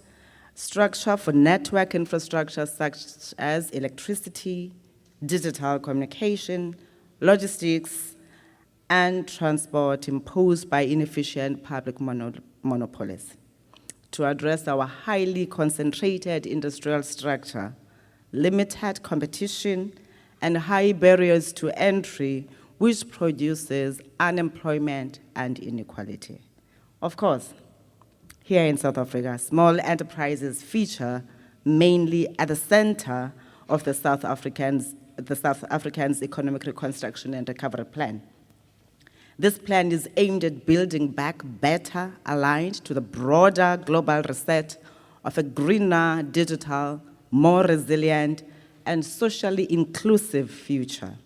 structure for network infrastructure such as electricity, digital communication, logistics, and transport imposed by inefficient public monopolies. To address our highly concentrated industrial structure, limited competition, and high barriers to entry, which produces unemployment and inequality. Of course, here in South Africa, small enterprises feature mainly at the center of the South African's Economic Reconstruction and Recovery Plan. This plan is aimed at building back better aligned to the broader global reset of a greener, digital, more resilient, and socially inclusive future.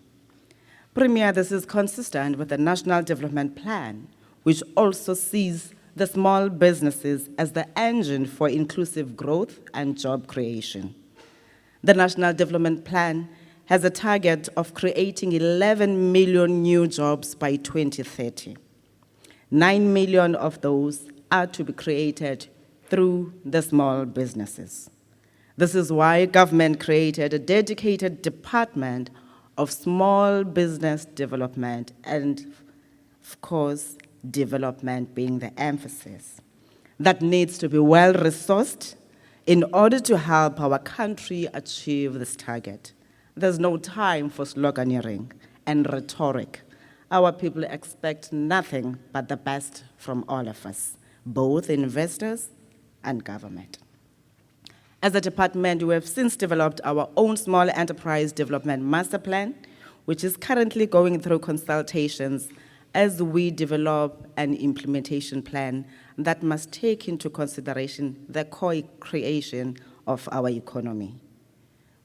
Premier, this is consistent with the National Development Plan, which also sees the small businesses as the engine for inclusive growth and job creation. The National Development Plan has a target of creating 11 million new jobs by 2030. 9 million of those are to be created through the small businesses. This is why government created a dedicated department of small business development and, of course, development being the emphasis. That needs to be well-resourced in order to help our country achieve this target. There's no time for sloganeering and rhetoric. Our people expect nothing but the best from all of us, both investors and government. As a department, we have since developed our own small enterprise development master plan, which is currently going through consultations as we develop an implementation plan that must take into consideration the co-creation of our economy.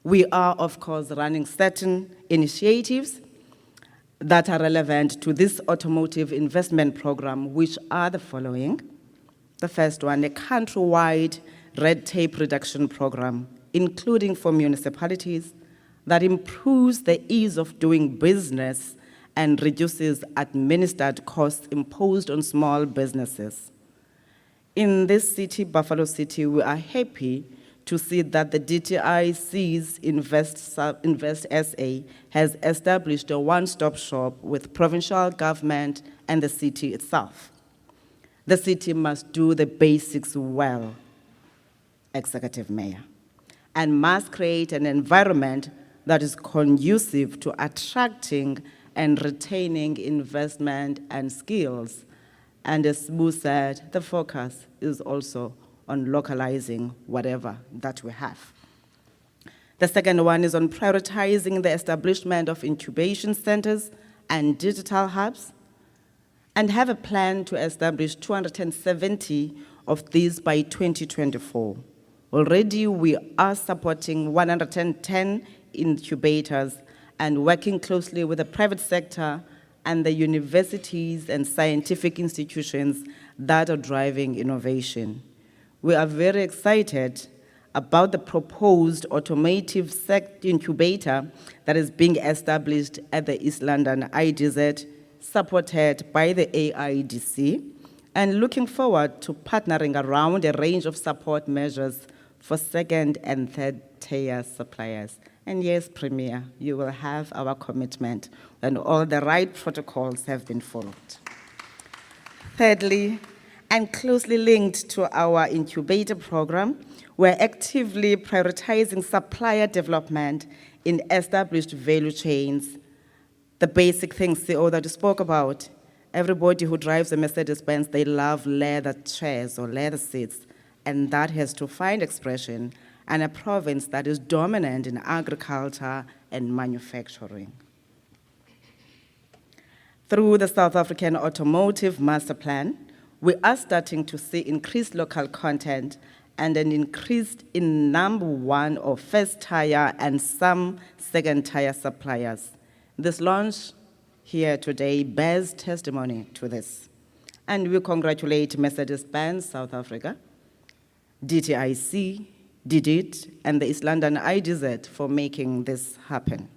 We are, of course, running certain initiatives that are relevant to this automotive investment program, which are the following. The first one, a countrywide red tape reduction program, including for municipalities, that improves the ease of doing business and reduces administered costs imposed on small businesses. In this city, Buffalo City, we are happy to see that the DTIC's Invest SA has established a one-stop shop with provincial government and the city itself. The city must do the basics well, Executive Mayor, and must create an environment that is conducive to attracting and retaining investment and skills. And as Boo said, the focus is also on localizing whatever that we have. The second one is on prioritizing the establishment of incubation centers and digital hubs, and have a plan to establish 270 of these by 2024. Already we are supporting 110 incubators and working closely with the private sector and the universities and scientific institutions that are driving innovation. We are very excited about the proposed automotive incubator that is being established at the East London IDZ, supported by the AIDC, and looking forward to partnering around a range of support measures for second and third tier suppliers. And yes, Premier, you will have our commitment when all the right protocols have been followed. Thirdly, and closely linked to our incubator program, we're actively prioritizing supplier development in established value chains. The basic things, CEO, that you spoke about. Everybody who drives a Mercedes-Benz, they love leather chairs or leather seats, and that has to find expression in a province that is dominant in agriculture and manufacturing. Through the South African Automotive Master Plan, we are starting to see increased local content and an increase in number one of first tier and some second tier suppliers. This launch here today bears testimony to this. And we congratulate Mercedes-Benz South Africa, DTIC, DIDIT, and the East London IDZ for making this happen.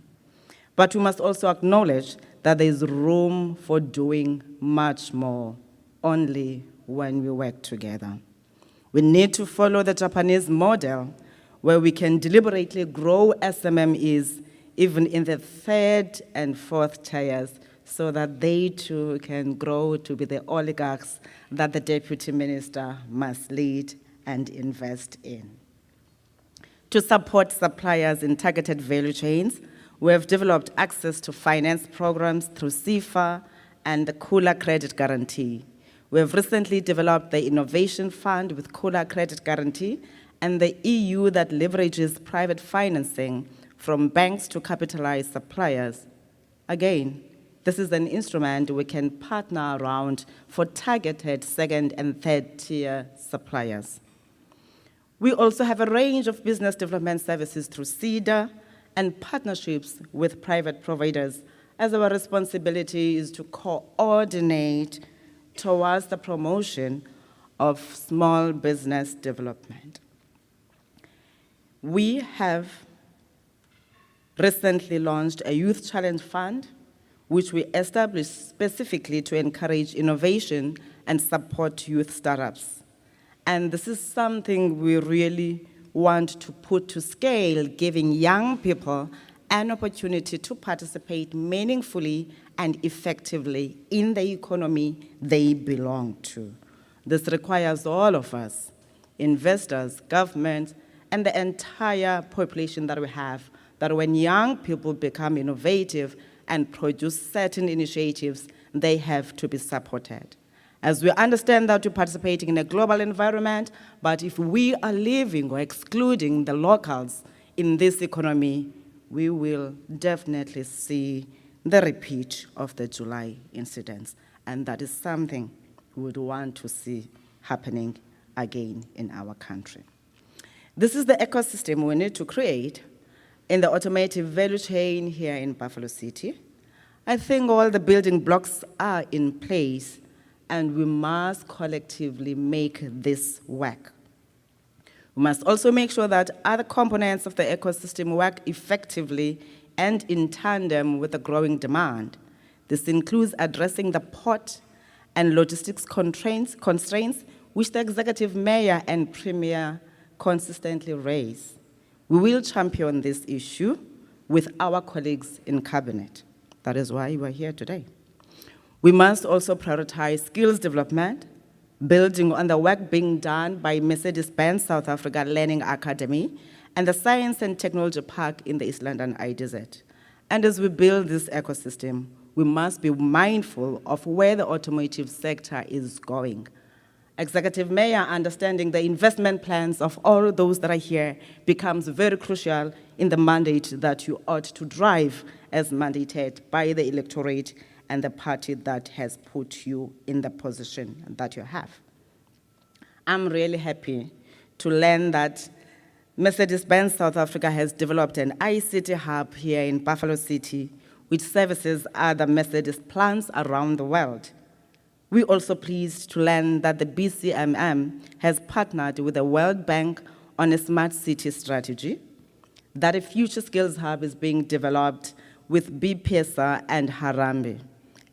But we must also acknowledge that there is room for doing much more, only when we work together. We need to follow the Japanese model, where we can deliberately grow SMMEs even in the third and fourth tiers, so that they too can grow to be the oligarchs that the Deputy Minister must lead and invest in. To support suppliers in targeted value chains, we have developed access to finance programs through CIFA and the Kula Credit Guarantee. We have recently developed the Innovation Fund with Kula Credit Guarantee and the EU that leverages private financing from banks to capitalize suppliers. Again, this is an instrument we can partner around for targeted second and third tier suppliers. We also have a range of business development services through CEDA and partnerships with private providers, as our responsibility is to coordinate towards the promotion of small business development. We have recently launched a Youth Challenge Fund, which we established specifically to encourage innovation and support youth startups. And this is something we really want to put to scale, giving young people an opportunity to participate meaningfully and effectively in the economy they belong to. This requires all of us, investors, government, and the entire population that we have, that when young people become innovative and produce certain initiatives, they have to be supported. As we understand that we're participating in a global environment, but if we are leaving or excluding the locals in this economy, we will definitely see the repeat of the July incidents. And that is something we would want to see happening again in our country. This is the ecosystem we need to create in the automotive value chain here in Buffalo City. I think all the building blocks are in place, and we must collectively make this work. We must also make sure that other components of the ecosystem work effectively and in tandem with the growing demand. This includes addressing the port and logistics constraints which the executive mayor and premier consistently raise. We will champion this issue with our colleagues in cabinet. That is why you are here today. We must also prioritize skills development, building on the work being done by Mercedes-Benz South Africa Learning Academy and the Science and Technology Park in the East London IDZ. And as we build this ecosystem, we must be mindful of where the automotive sector is going. Executive Mayor, understanding the investment plans of all those that are here becomes very crucial in the mandate that you ought to drive as mandated by the electorate and the party that has put you in the position that you have. I'm really happy to learn that Mercedes-Benz South Africa has developed an ICT hub here in Buffalo City, which services other Mercedes plants around the world. We're also pleased to learn that the BCMM has partnered with the World Bank on a smart city strategy, that a future skills hub is being developed with BPSA and Harambee,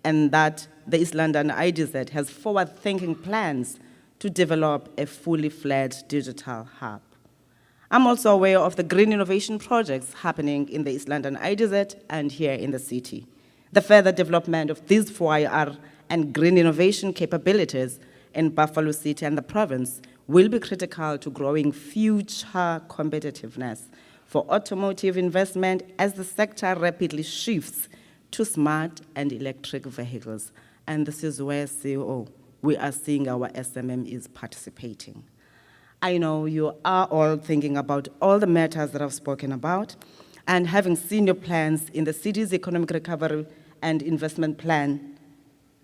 and that the East London IDZ has forward-thinking plans to develop a fully fledged digital hub. I'm also aware of the green innovation projects happening in the East London IDZ and here in the city. The further development of these 4IR and green innovation capabilities in Buffalo City and the province will be critical to growing future competitiveness for automotive investment as the sector rapidly shifts to smart and electric vehicles. And this is where, CEO, we are seeing our SMMEs participating. I know you are all thinking about all the matters that I've spoken about, and having seen your plans in the city's economic recovery and investment plan,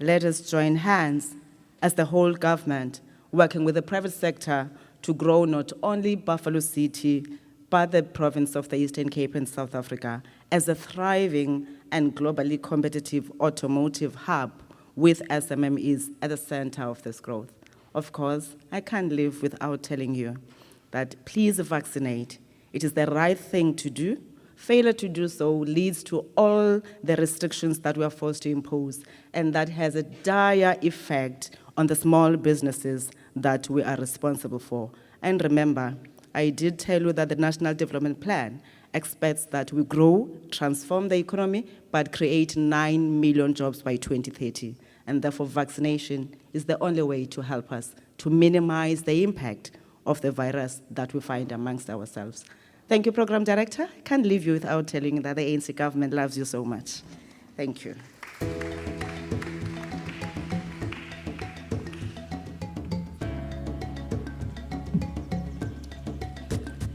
let us join hands as the whole government, working with the private sector to grow not only Buffalo City, but the province of the Eastern Cape and South Africa as a thriving and globally competitive automotive hub with SMMEs at the center of this growth. Of course, I can't live without telling you that please vaccinate. It is the right thing to do. Failure to do so leads to all the restrictions that we are forced to impose, and that has a dire effect on the small businesses that we are responsible for. And remember, I did tell you that the National Development Plan expects that we grow, transform the economy, but create 9 million jobs by 2030. And therefore, vaccination is the only way to help us to minimize the impact of the virus that we find amongst ourselves. Thank you, Program Director. I can't leave you without telling you that the ANC government loves you so much. Thank you.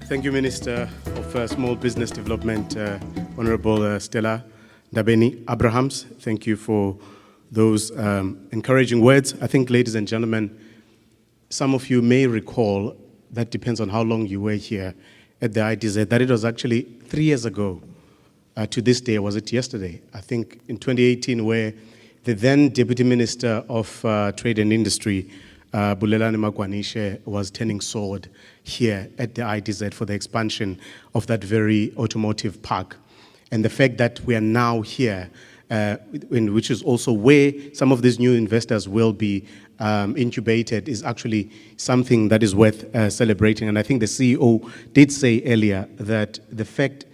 Thank you, Minister of Small Business Development, Honorable Stella Ndabeni Abrahams. Thank you for those encouraging words. I think, ladies and gentlemen, some of you may recall, that depends on how long you were here at the IDZ, that it was actually 3 years ago to this day, was it yesterday? I think in 2018, where the then Deputy Minister of Trade and Industry, Bulelani Magwanishe, was turning sword here at the IDZ for the expansion of that very automotive park. And the fact that we are now here, which is also where some of these new investors will be incubated, is actually something that is worth celebrating. And I think the CEO did say earlier that the fact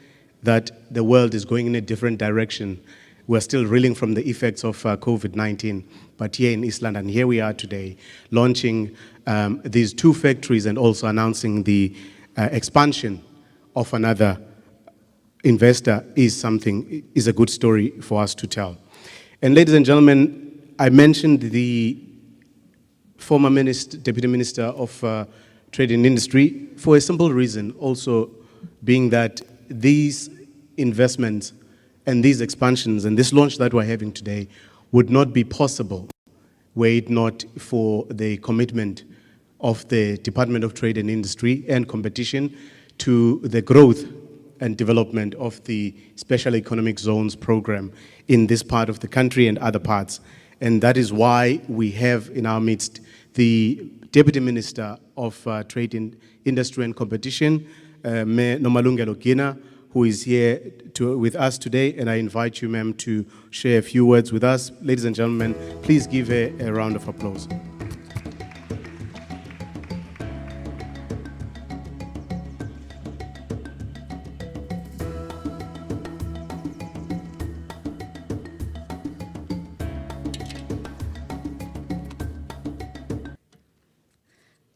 that the world is going in a different direction, we're still reeling from the effects of COVID-19, but here in East London, here we are today, launching these 2 factories and also announcing the expansion of another investor is a good story for us to tell. And ladies and gentlemen, I mentioned the former Deputy Minister of Trade and Industry for a simple reason, also being that these investments and these expansions and this launch that we're having today would not be possible were it not for the commitment of the Department of Trade and Industry and Competition to the growth and development of the Special Economic Zones program in this part of the country and other parts. And that is why we have in our midst the Deputy Minister of Trade, Industry and Competition, Nomalungelo Gina, who is here with us today, and I invite you, ma'am, to share a few words with us. Ladies and gentlemen, please give her a round of applause.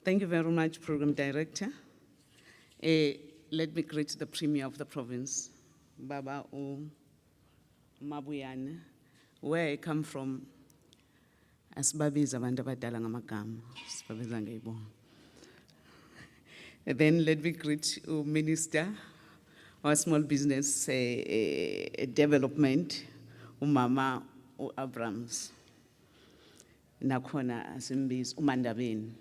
Thank you very much, Program Director. Let me greet the Premier of the province, Baba Mabuyane. Where I come from, asibabiza abantu abadala ngamagama, sibabiza ngeyibongo. Then let me greet Minister of Small Business Development, Umama Abrams. Nakhona asimbiza uMandabeni.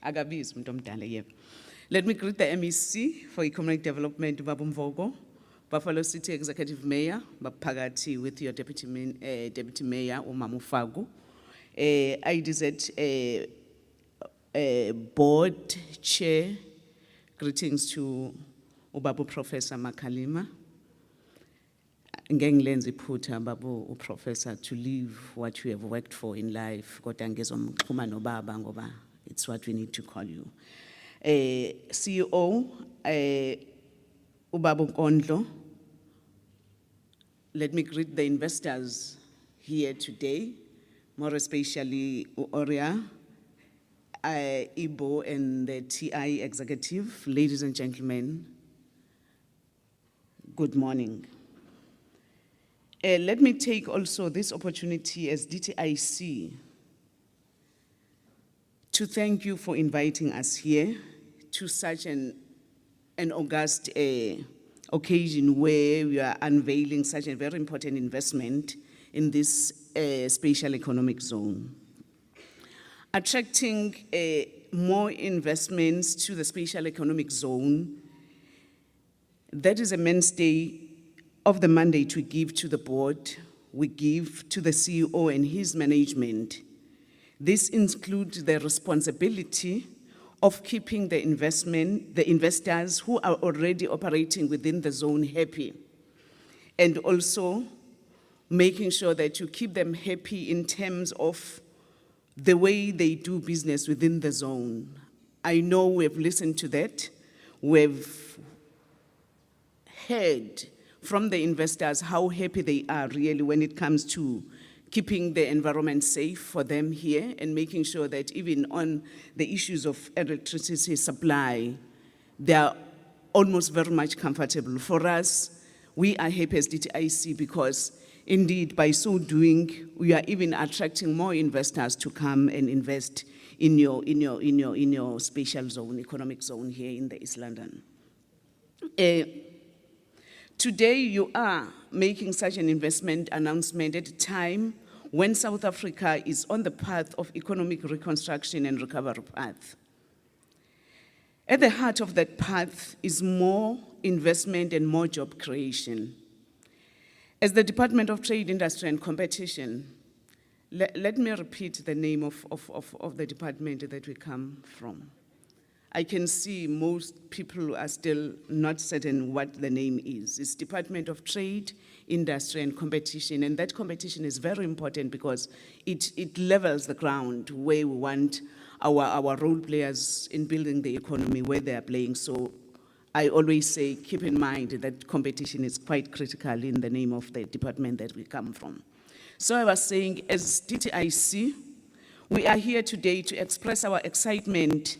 Agabiz umuntu omdala yebo. Let me greet the MEC for Economic Development, Babu Mvogo, Buffalo City Executive Mayor, Bapagati, with your Deputy Mayor, Umamu Fagu, IDZ Board Chair, greetings to Ubabu Professor Makalima. Ngenglenzi phutha Babu Professor to leave what you have worked for in life, kodwa ngizomxhuma nobaba ngoba it's what we need to call you. CEO, Ubabu Kondlo, let me greet the investors here today, more especially Oria, Ibo, and the TI executive. Ladies and gentlemen, good morning. Let me take also this opportunity as DTIC to thank you for inviting us here to such an august occasion where we are unveiling such a very important investment in this special economic zone. Attracting more investments to the special economic zone, that is a mainstay of the mandate we give to the board, we give to the CEO and his management. This includes the responsibility of keeping the investors who are already operating within the zone happy, and also making sure that you keep them happy in terms of the way they do business within the zone. I know we have listened to that. We've heard from the investors how happy they are really when it comes to keeping the environment safe for them here and making sure that even on the issues of electricity supply, they are almost very much comfortable. For us, we are happy as DTIC because indeed by so doing, we are even attracting more investors to come and invest in your spatial zone, economic zone here in the East London. Today, you are making such an investment announcement at a time when South Africa is on the path of economic reconstruction and recovery path. At the heart of that path is more investment and more job creation. As the Department of Trade, Industry and Competition, let me repeat the name of the department that we come from. I can see most people are still not certain what the name is. It's Department of Trade, Industry and Competition, and that competition is very important because it levels the ground where we want our role players in building the economy, where they are playing. So I always say, keep in mind that competition is quite critical in the name of the department that we come from. So I was saying, as DTIC, we are here today to express our excitement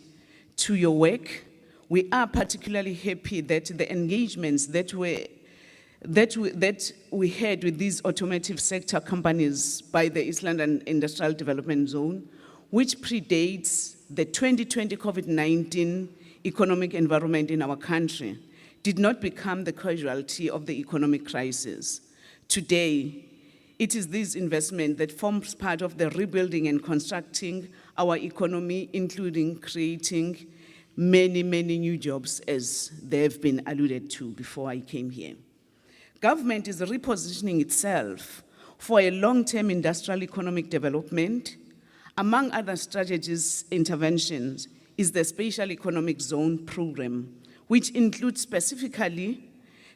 to your work. We are particularly happy that the engagements that we had with these automotive sector companies by the East London Industrial Development Zone, which predates the 2020 COVID-19 economic environment in our country, did not become the casualty of the economic crisis. Today, it is this investment that forms part of the rebuilding and constructing our economy, including creating many, many new jobs, as they have been alluded to before I came here. Government is repositioning itself for a long-term industrial economic development. Among other strategies, interventions, is the Spatial Economic Zone program, which includes specifically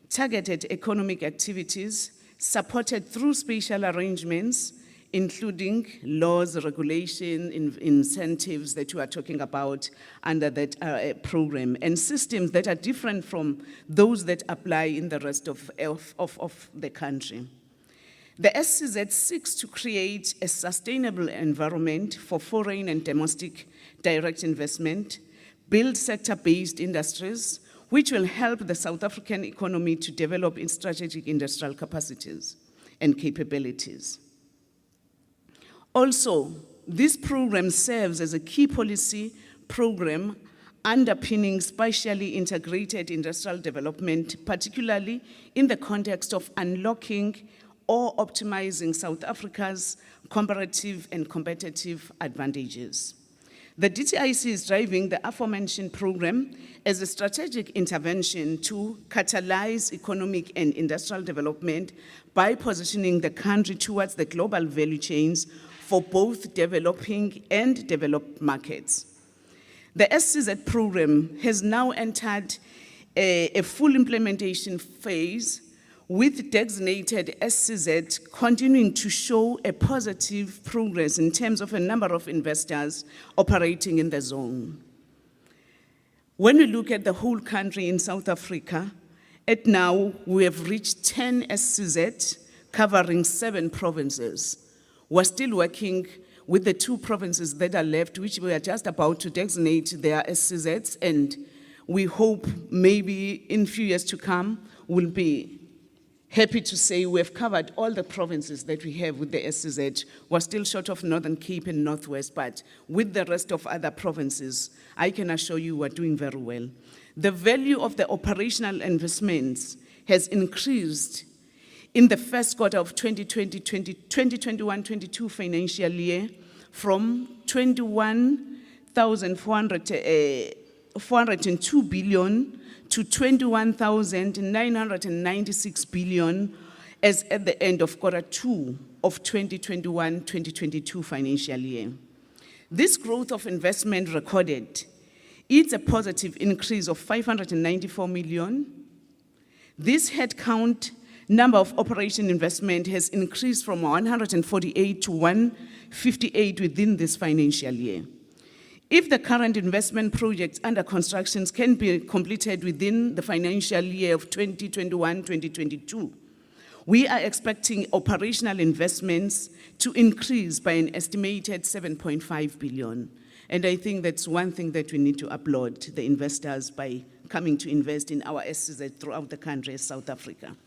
targeted economic activities supported through spatial arrangements, including laws, regulation, incentives that you are talking about under that program, and systems that are different from those that apply in the rest of the country. The SCZ seeks to create a sustainable environment for foreign and domestic direct investment, build sector-based industries, which will help the South African economy to develop its strategic industrial capacities and capabilities. Also, this program serves as a key policy program underpinning spatially integrated industrial development, particularly in the context of unlocking or optimizing South Africa's comparative and competitive advantages. The DTIC is driving the aforementioned program as a strategic intervention to catalyze economic and industrial development by positioning the country towards the global value chains for both developing and developed markets. The SCZ program has now entered a full implementation phase, with designated SCZ continuing to show a positive progress in terms of a number of investors operating in the zone. When we look at the whole country in South Africa, at now we have reached 10 SCZ covering 7 provinces. We're still working with the 2 provinces that are left, which we are just about to designate their SCZs, and we hope maybe in a few years to come we'll be happy to say we have covered all the provinces that we have with the SCZ. We're still short of Northern Cape and Northwest, but with the rest of other provinces, I can assure you we're doing very well. The value of the operational investments has increased in the first quarter of 2021-22 financial year from 21,402 billion to 21,996 billion as at the end of quarter 2 of 2021-2022 financial year. This growth of investment recorded is a positive increase of 594 million. This headcount number of operation investment has increased from 148 to 158 within this financial year. If the current investment projects under construction can be completed within the financial year of 2021-2022, we are expecting operational investments to increase by an estimated 7.5 billion. And I think that's one thing that we need to applaud the investors by coming to invest in our SCZ throughout the country, South Africa.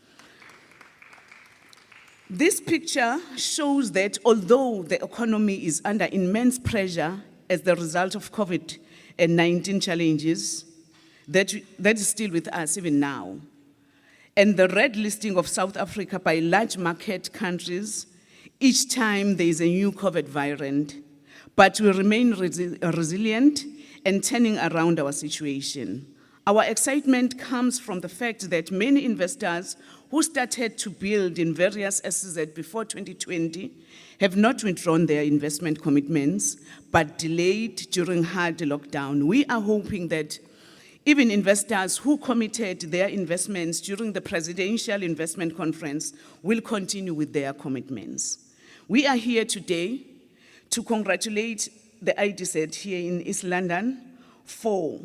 This picture shows that although the economy is under immense pressure as the result of COVID-19 challenges, that is still with us even now. And the red listing of South Africa by large market countries each time there is a new COVID variant, but we remain resilient and turning around our situation. Our excitement comes from the fact that many investors who started to build in various SCZ before 2020 have not withdrawn their investment commitments, but delayed during hard lockdown. We are hoping that even investors who committed their investments during the Presidential Investment Conference will continue with their commitments. We are here today to congratulate the IDZ here in East London for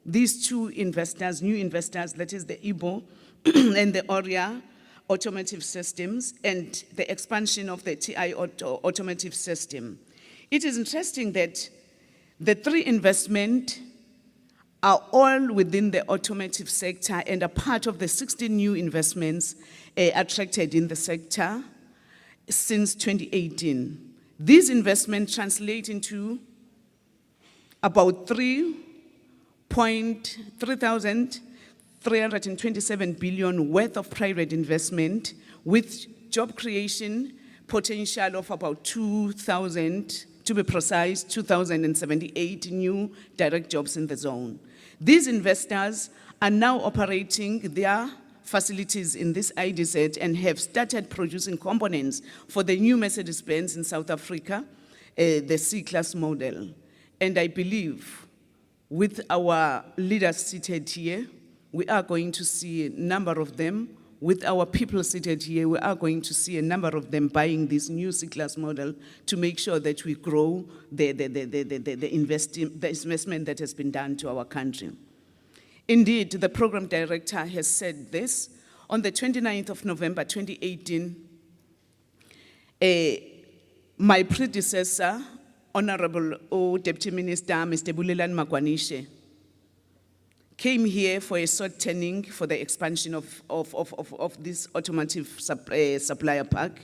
these two investors, new investors, that is the IBO and the ORIA Automotive Systems, and the expansion of the TI Automotive System. It is interesting that the three investments are all within the automotive sector and are part of the 16 new investments attracted in the sector since 2018. These investments translate into about 3,327 billion worth of private investment with job creation potential of about 2,000, to be precise, 2,078 new direct jobs in the zone. These investors are now operating their facilities in this IDZ and have started producing components for the new Mercedes-Benz in South Africa, the C-Class model. And I believe with our leaders seated here, we are going to see a number of them. With our people seated here, we are going to see a number of them buying this new C-Class model to make sure that we grow the investment that has been done to our country. Indeed, the program director has said this. On the 29th of November 2018, my predecessor, Honorable Deputy Minister, Mr. Bulelani Magwanishe, came here for a short turning for the expansion of this automotive supplier park.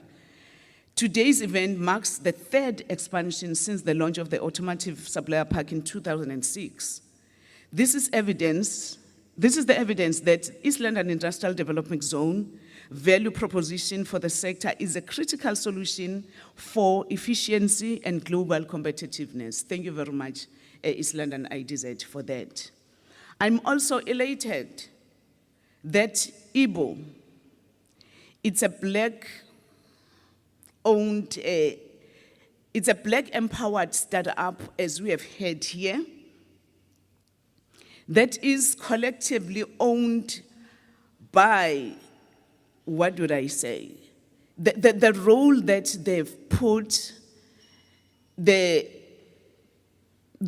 Today's event marks the third expansion since the launch of the automotive supplier park in 2006. This is the evidence that East London Industrial Development Zone value proposition for the sector is a critical solution for efficiency and global competitiveness. Thank you very much, East London IDZ, for that. I'm also elated that IBO, it's a black-owned, it's a black-empowered startup, as we have heard here, that is collectively owned by, what would I say, the role that they've put, the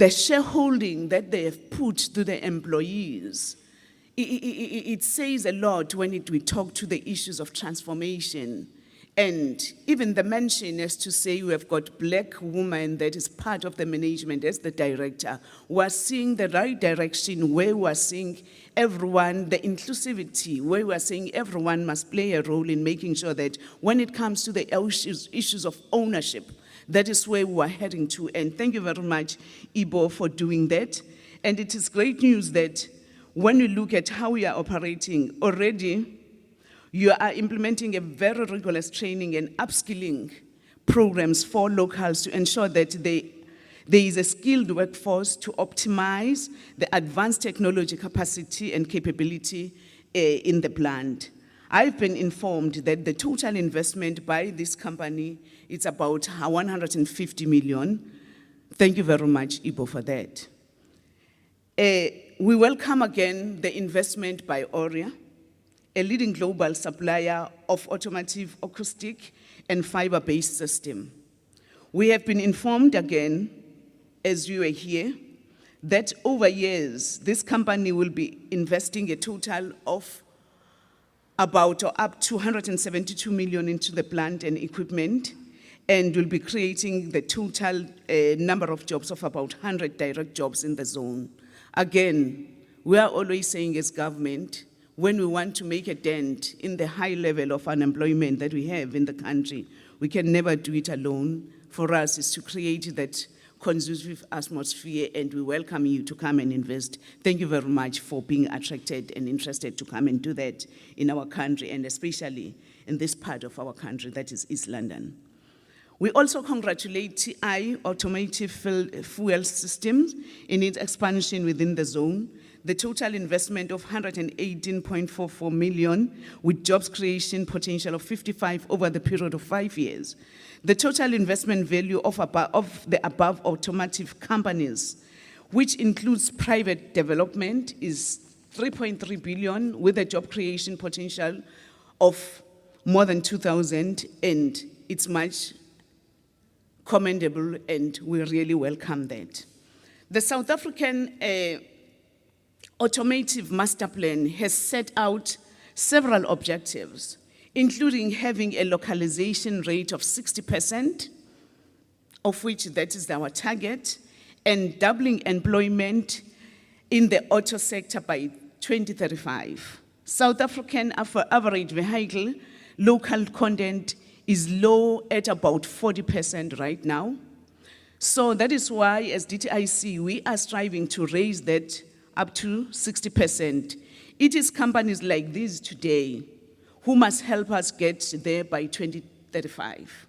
shareholding that they have put to the employees, it says a lot when we talk to the issues of transformation. And even the mention is to say we have got black woman that is part of the management as the director. We're seeing the right direction where we're seeing everyone, the inclusivity, where we're saying everyone must play a role in making sure that when it comes to the issues of ownership, that is where we are heading to. And thank you very much, IBO, for doing that. And it is great news that when we look at how we are operating already, you are implementing a very rigorous training and upskilling programs for locals to ensure that there is a skilled workforce to optimize the advanced technology capacity and capability in the plant. I've been informed that the total investment by this company is about 150 million. Thank you very much, IBO, for that. We welcome again the investment by ORIA, a leading global supplier of automotive acoustic and fiber-based system. We have been informed again as you were here, that over years, this company will be investing a total of about or up to 172 million into the plant and equipment, and will be creating the total number of jobs of about 100 direct jobs in the zone. Again, we are always saying as government, when we want to make a dent in the high level of unemployment that we have in the country, we can never do it alone. For us, is to create that conducive atmosphere, and we welcome you to come and invest. Thank you very much for being attracted and interested to come and do that in our country, and especially in this part of our country, that is East London. We also congratulate TI Automotive Fuel Systems in its expansion within the zone. The total investment of 118.44 million with jobs creation potential of 55 over the period of 5 years. The total investment value of the above automotive companies, which includes private development, is 3.3 billion with a job creation potential of more than 2,000, and it's much commendable, and we really welcome that. The South African Automotive Master Plan has set out several objectives, including having a localization rate of 60%, of which that is our target, and doubling employment in the auto sector by 2035. South African average vehicle local content is low at about 40% right now. So that is why, as DTIC, we are striving to raise that up to 60%. It is companies like these today who must help us get there by 2035.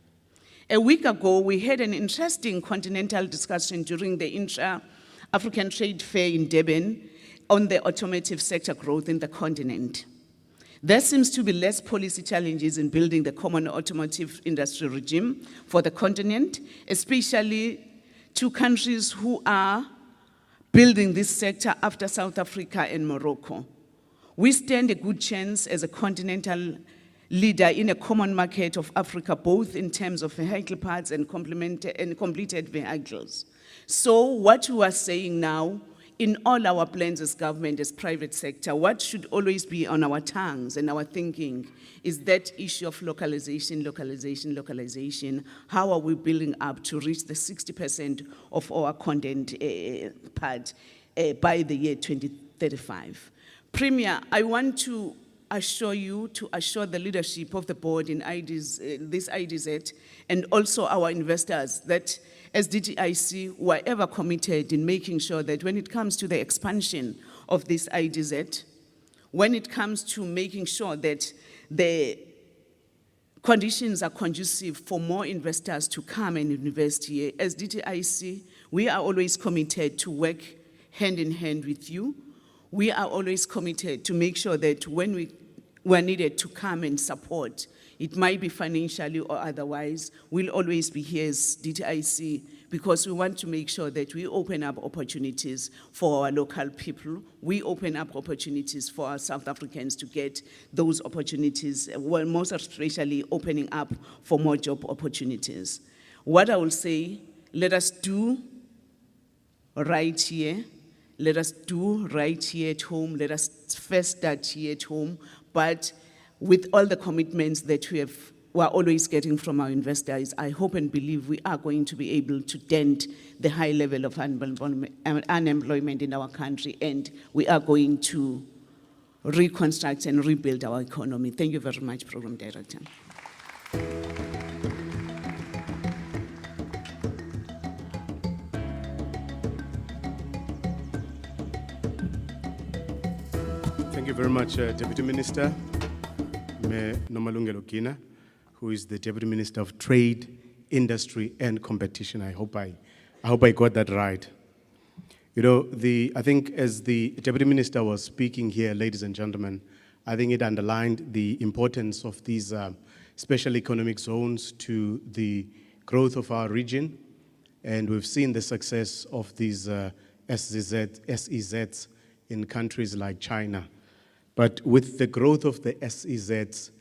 A week ago, we had an interesting continental discussion during the Intra-African Trade Fair in Durban on the automotive sector growth in the continent. There seems to be less policy challenges in building the common automotive industry regime for the continent, especially to countries who are building this sector after South Africa and Morocco. We stand a good chance as a continental leader in a common market of Africa, both in terms of vehicle parts and completed vehicles. So what we are saying now, in all our plans as government, as private sector, what should always be on our tongues and our thinking is that issue of localization, localization, localization. How are we building up to reach the 60% of our content part by the year 2035? Premier, I want to assure you, to assure the leadership of the board in this IDZ, and also our investors, that as DTIC, we're ever committed in making sure that when it comes to the expansion of this IDZ, when it comes to making sure that the conditions are conducive for more investors to come and invest here, as DTIC, we are always committed to work hand in hand with you. We are always committed to make sure that when we are needed to come and support, it might be financially or otherwise, we'll always be here as DTIC, because we want to make sure that we open up opportunities for our local people. We open up opportunities for our South Africans to get those opportunities, well, most especially opening up for more job opportunities. What I will say, let us do right here. Let us do right here at home. Let us first start here at home. But with all the commitments that we are always getting from our investors, I hope and believe we are going to be able to dent the high level of unemployment in our country, and we are going to reconstruct and rebuild our economy. Thank you very much, Program Director. Thank you very much, Deputy Minister Nomalungelo Gina, who is the Deputy Minister of Trade, Industry and Competition. I hope I got that right. You know, I think as the Deputy Minister was speaking here, ladies and gentlemen, I think it underlined the importance of these special economic zones to the growth of our region. And we've seen the success of these SEZs in countries like China. But with the growth of the SEZs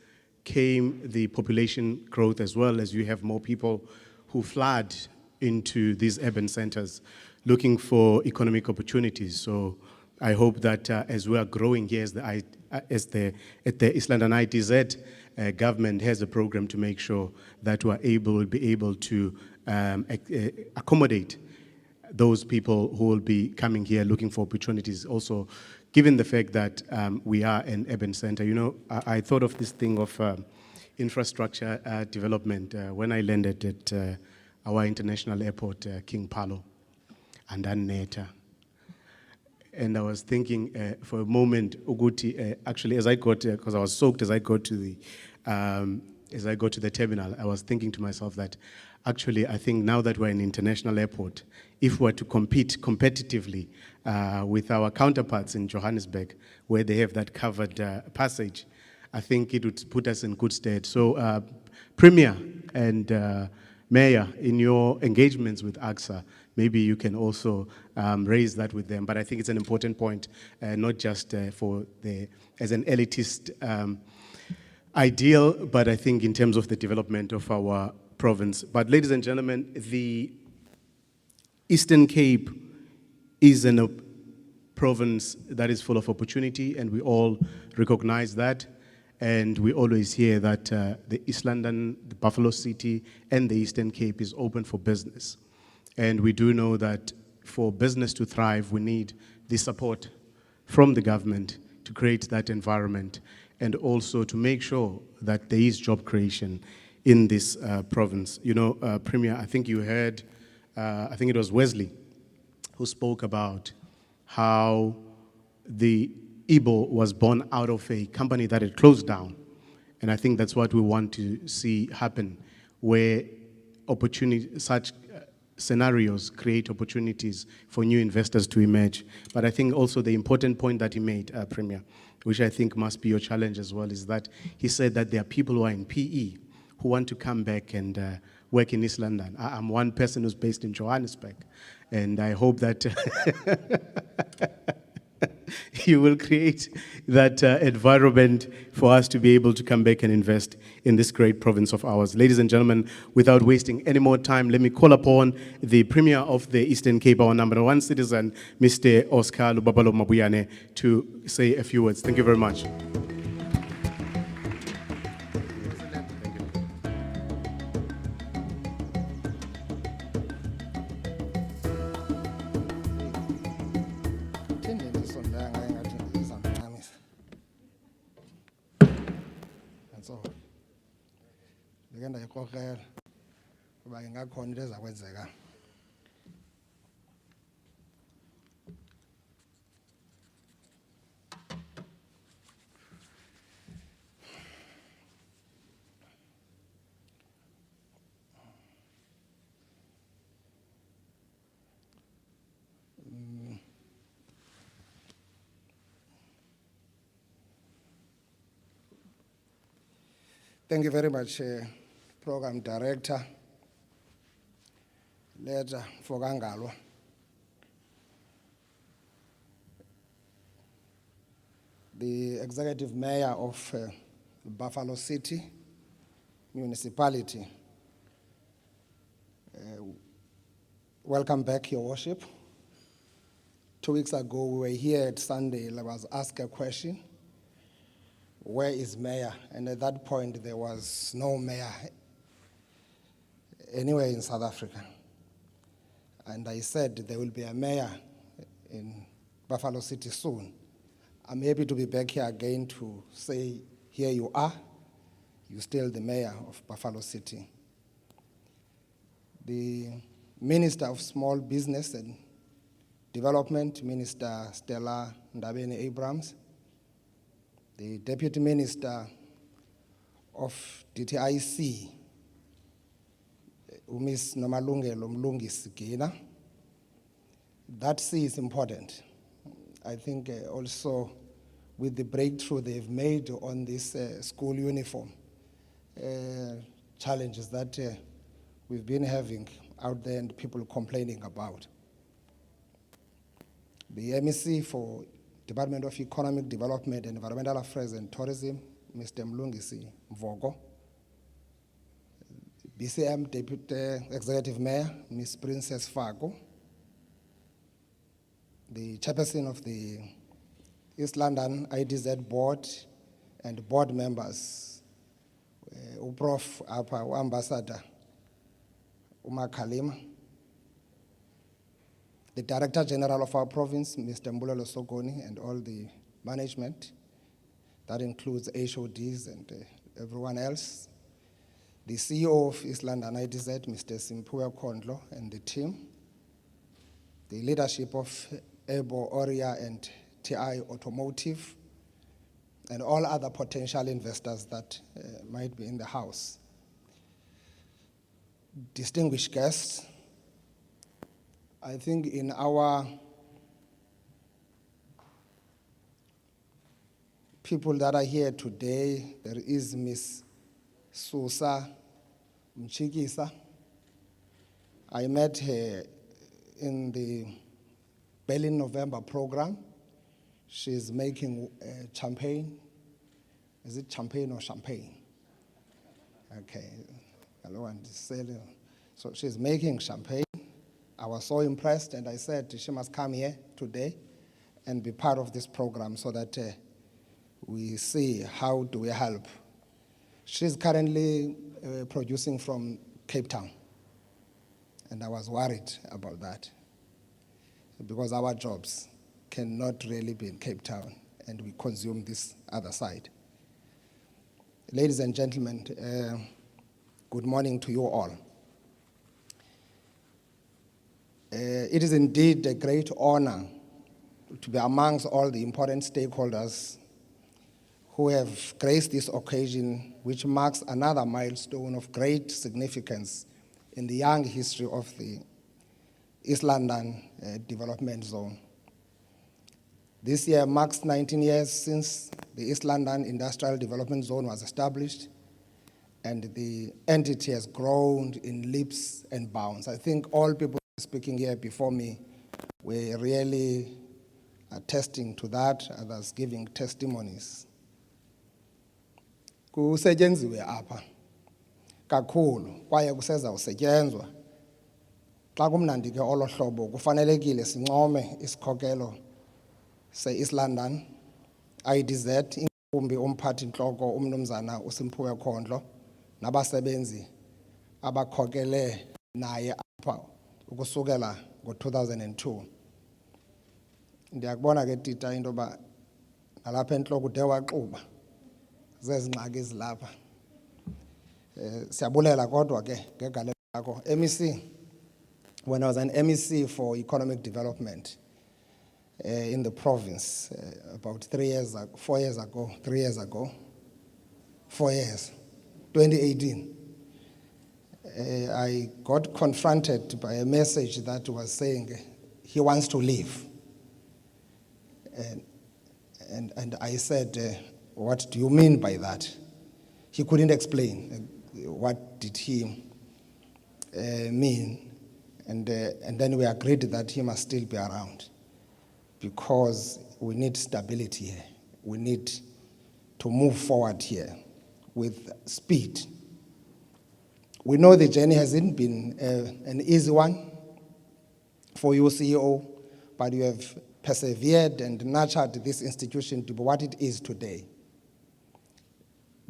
came the population growth as well, as you have more people who flood into these urban centers, looking for economic opportunities. So I hope that as we are growing here at the East London IDZ, government has a program to make sure that will be able to accommodate those people who will be coming here looking for opportunities. Also, given the fact that we are an urban center, you know, I thought of this thing of infrastructure development when I landed at our international airport, King Palo, and then Neta. And I was thinking for a moment, Uguti, actually, as I got, because I was soaked as I got to the terminal, I was thinking to myself that actually, I think now that we're an international airport, if we're to compete competitively with our counterparts in Johannesburg, where they have that covered passage, I think it would put us in good stead. So, Premier and Mayor, in your engagements with AXA, maybe you can also raise that with them. But I think it's an important point, not just as an elitist ideal, but I think in terms of the development of our province. But ladies and gentlemen, the Eastern Cape is a province that is full of opportunity, and we all recognize that. And we always hear that the East London, the Buffalo City, and the Eastern Cape is open for business. And we do know that for business to thrive, we need the support from the government to create that environment, and also to make sure that there is job creation in this province. You know, Premier, I think you heard, I think it was Wesley who spoke about how the Igbo was born out of a company that had closed down. And I think that's what we want to see happen, where such scenarios create opportunities for new investors to emerge. But I think also the important point that he made, Premier, which I think must be your challenge as well, is that he said that there are people who are in PE who want to come back and work in East London. I'm one person who's based in Johannesburg, and I hope that you will create that environment for us to be able to come back and invest in this great province of ours. Ladies and gentlemen, without wasting any more time, let me call upon the Premier of the Eastern Cape, our number one citizen, Mr. Oscar Lubabalo Mabuyane, to say a few words. Thank you very much. Thank you very much, Program Director, Letter for Gangalo. The Executive Mayor of Buffalo City Municipality. Welcome back, Your Worship. 2 weeks ago, we were here at Sunday. I was asked a question. Where is mayor? And at that point, there was no mayor anywhere in South Africa. And I said there will be a mayor in Buffalo City soon. I'm happy to be back here again to say, here you are. You're still the mayor of Buffalo City. The Minister of Small Business and Development, Minister Stella Ndabeni-Abrahams, the Deputy Minister of DTIC, Ms. Nomalungelo Mlungisi. That C is important. I think also with the breakthrough they've made on this school uniform, challenges that we've been having out there and people complaining about. The MEC for Department of Economic Development, Environmental Affairs and Tourism, Mr. Mlungisi Mvogo. BCM Deputy Executive Mayor, Ms. Princess Fago, the chairperson of the East London IDZ board and board members, Prof. Ambassador Umar Khalima, the Director General of our province, Mr. Mbulelo Sogoni, and all the management. That includes HODs and everyone else. The CEO of East London IDZ, Mr. Simpuya Kondlo, and the team. The leadership of Ebo Oria and TI Automotive, and all other potential investors that might be in the house. Distinguished guests, I think in our people that are here today, there is Ms. Susa Mchikisa. I met her in the Berlin November program. She's making champagne. Is it champagne or champagne? Okay, I don't want to say it. So she's making champagne. I was so impressed, and I said she must come here today and be part of this program so that we see how do we help. She's currently producing from Cape Town, and I was worried about that because our jobs cannot really be in Cape Town, and we consume this other side. Ladies and gentlemen, good morning to you all. It is indeed a great honor to be amongst all the important stakeholders who have graced this occasion, which marks another milestone of great significance in the young history of the East London Development Zone. This year marks 19 years since the East London Industrial Development Zone was established, and the entity has grown in leaps and bounds. I think all people speaking here before me were really attesting to that, others giving testimonies. Kusetyenziwe apha kakhulu kwaye kuseza usetyenzwa. Xa kumnandi ke olo hlobo kufanelekile sincome isikhokelo se-East London IDZ, inkumbi umphathi intloko umnumzana uSimphuwe Kondlo nabasebenzi abakhokele naye apha ukusukela ngo-2002. Ndiyakubona ke tita into yoba nalapha entloko ude waxuba zezi ngxaki ezilapha. Siyabulela kodwa ke ngegalelo lakho. MEC, when I was an MEC for economic development in the province about 4 years ago, 2018, I got confronted by a message that was saying he wants to leave. And I said, what do you mean by that? He couldn't explain what did he mean. And then we agreed that he must still be around because we need stability here. We need to move forward here with speed. We know the journey hasn't been an easy one for you, CEO, but you have persevered and nurtured this institution to be what it is today.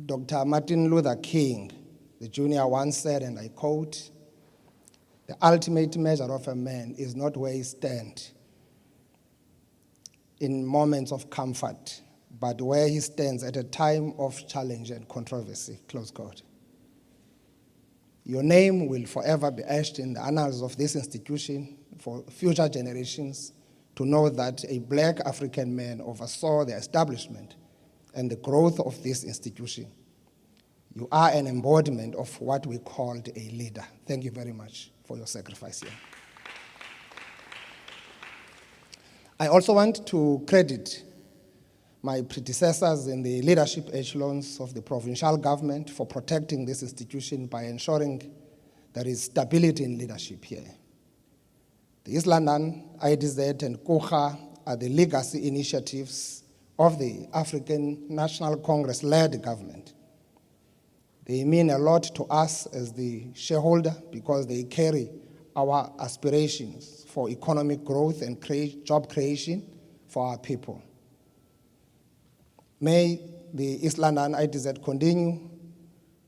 Dr. Martin Luther King, the Jr. once said, and I quote, "The ultimate measure of a man is not where he stands in moments of comfort, but where he stands at a time of challenge and controversy," close quote. Your name will forever be etched in the annals of this institution for future generations to know that a black African man oversaw the establishment and the growth of this institution. You are an embodiment of what we called a leader. Thank you very much for your sacrifice here. I also want to credit my predecessors in the leadership echelons of the provincial government for protecting this institution by ensuring there is stability in leadership here. The East London IDZ and KUHA are the legacy initiatives of the African National Congress-led government. They mean a lot to us as the shareholder because they carry our aspirations for economic growth and job creation for our people. May the East London IDZ continue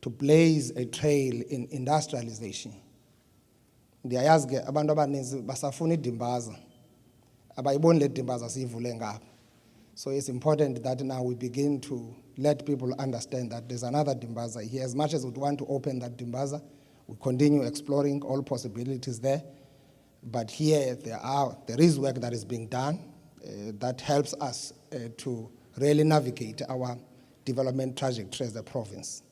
to blaze a trail in industrialization. Ndiyayazi ke abantu abaninzi basafuna idimbaza abayiboni le dimbaza siyivule ngapha. So it's important that now we begin to let people understand that there's another dimbaza here. As much as we want to open that dimbaza, we continue exploring all possibilities there. But here there is work that is being done that helps us to really navigate our development trajectory as a province.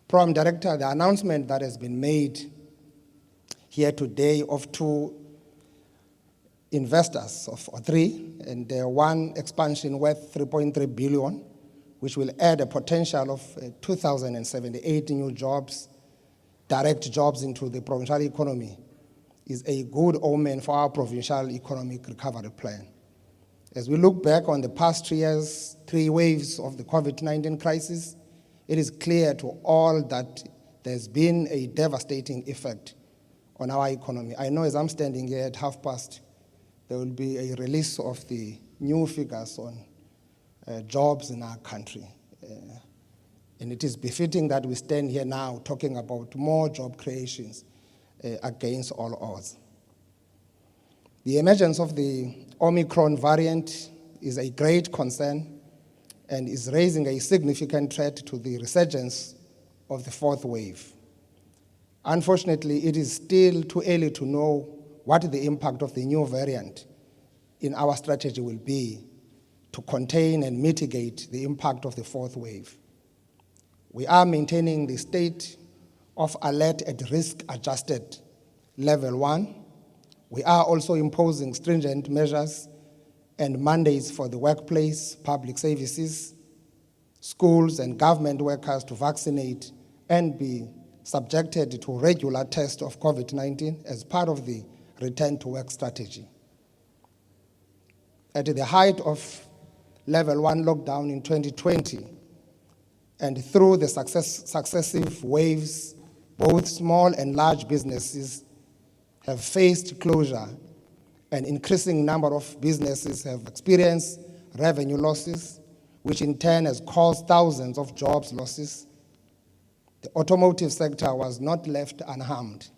Program Director, the announcement that has been made here today of two investors, of three, and one expansion worth 3.3 billion, which will add a potential of 2,078 new jobs, direct jobs into the provincial economy, is a good omen for our provincial economic recovery plan. As we look back on the past 3 years, 3 waves of the COVID-19 crisis, it is clear to all that there's been a devastating effect on our economy. I know as I'm standing here at past, there will be a release of the new figures on jobs in our country. And it is befitting that we stand here now talking about more job creations against all odds. The emergence of the Omicron variant is a great concern and is raising a significant threat to the resurgence of the 4th wave. Unfortunately, it is still too early to know what the impact of the new variant in our strategy will be to contain and mitigate the impact of the 4th wave. We are maintaining the state of alert at risk adjusted level 1. We are also imposing stringent measures and mandates for the workplace, public services, schools, and government workers to vaccinate and be subjected to regular tests of COVID-19 as part of the return to work strategy. At the height of level 1 lockdown in 2020, and through the successive waves, both small and large businesses have faced closure. An increasing number of businesses have experienced revenue losses, which in turn has caused thousands of jobs losses. The automotive sector was not left unharmed.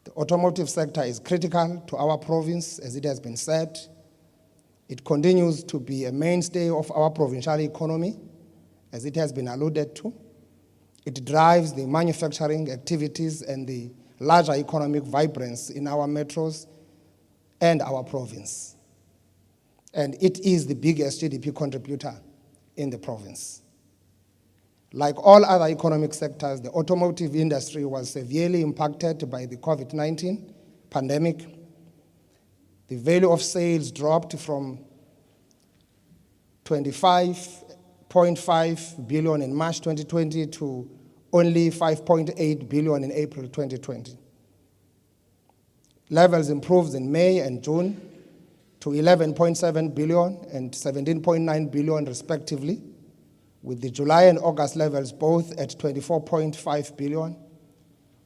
The automotive sector is critical to our province, as it has been said. It continues to be a mainstay of our provincial economy, as it has been alluded to. It drives the manufacturing activities and the larger economic vibrance in our metros and our province. And it is the biggest GDP contributor in the province. Like all other economic sectors, the automotive industry was severely impacted by the COVID-19 pandemic. The value of sales dropped from 25.5 billion in March 2020 to only 5.8 billion in April 2020. Levels improved in May and June to 11.7 billion and 17.9 billion respectively, with the July and August levels both at 24.5 billion.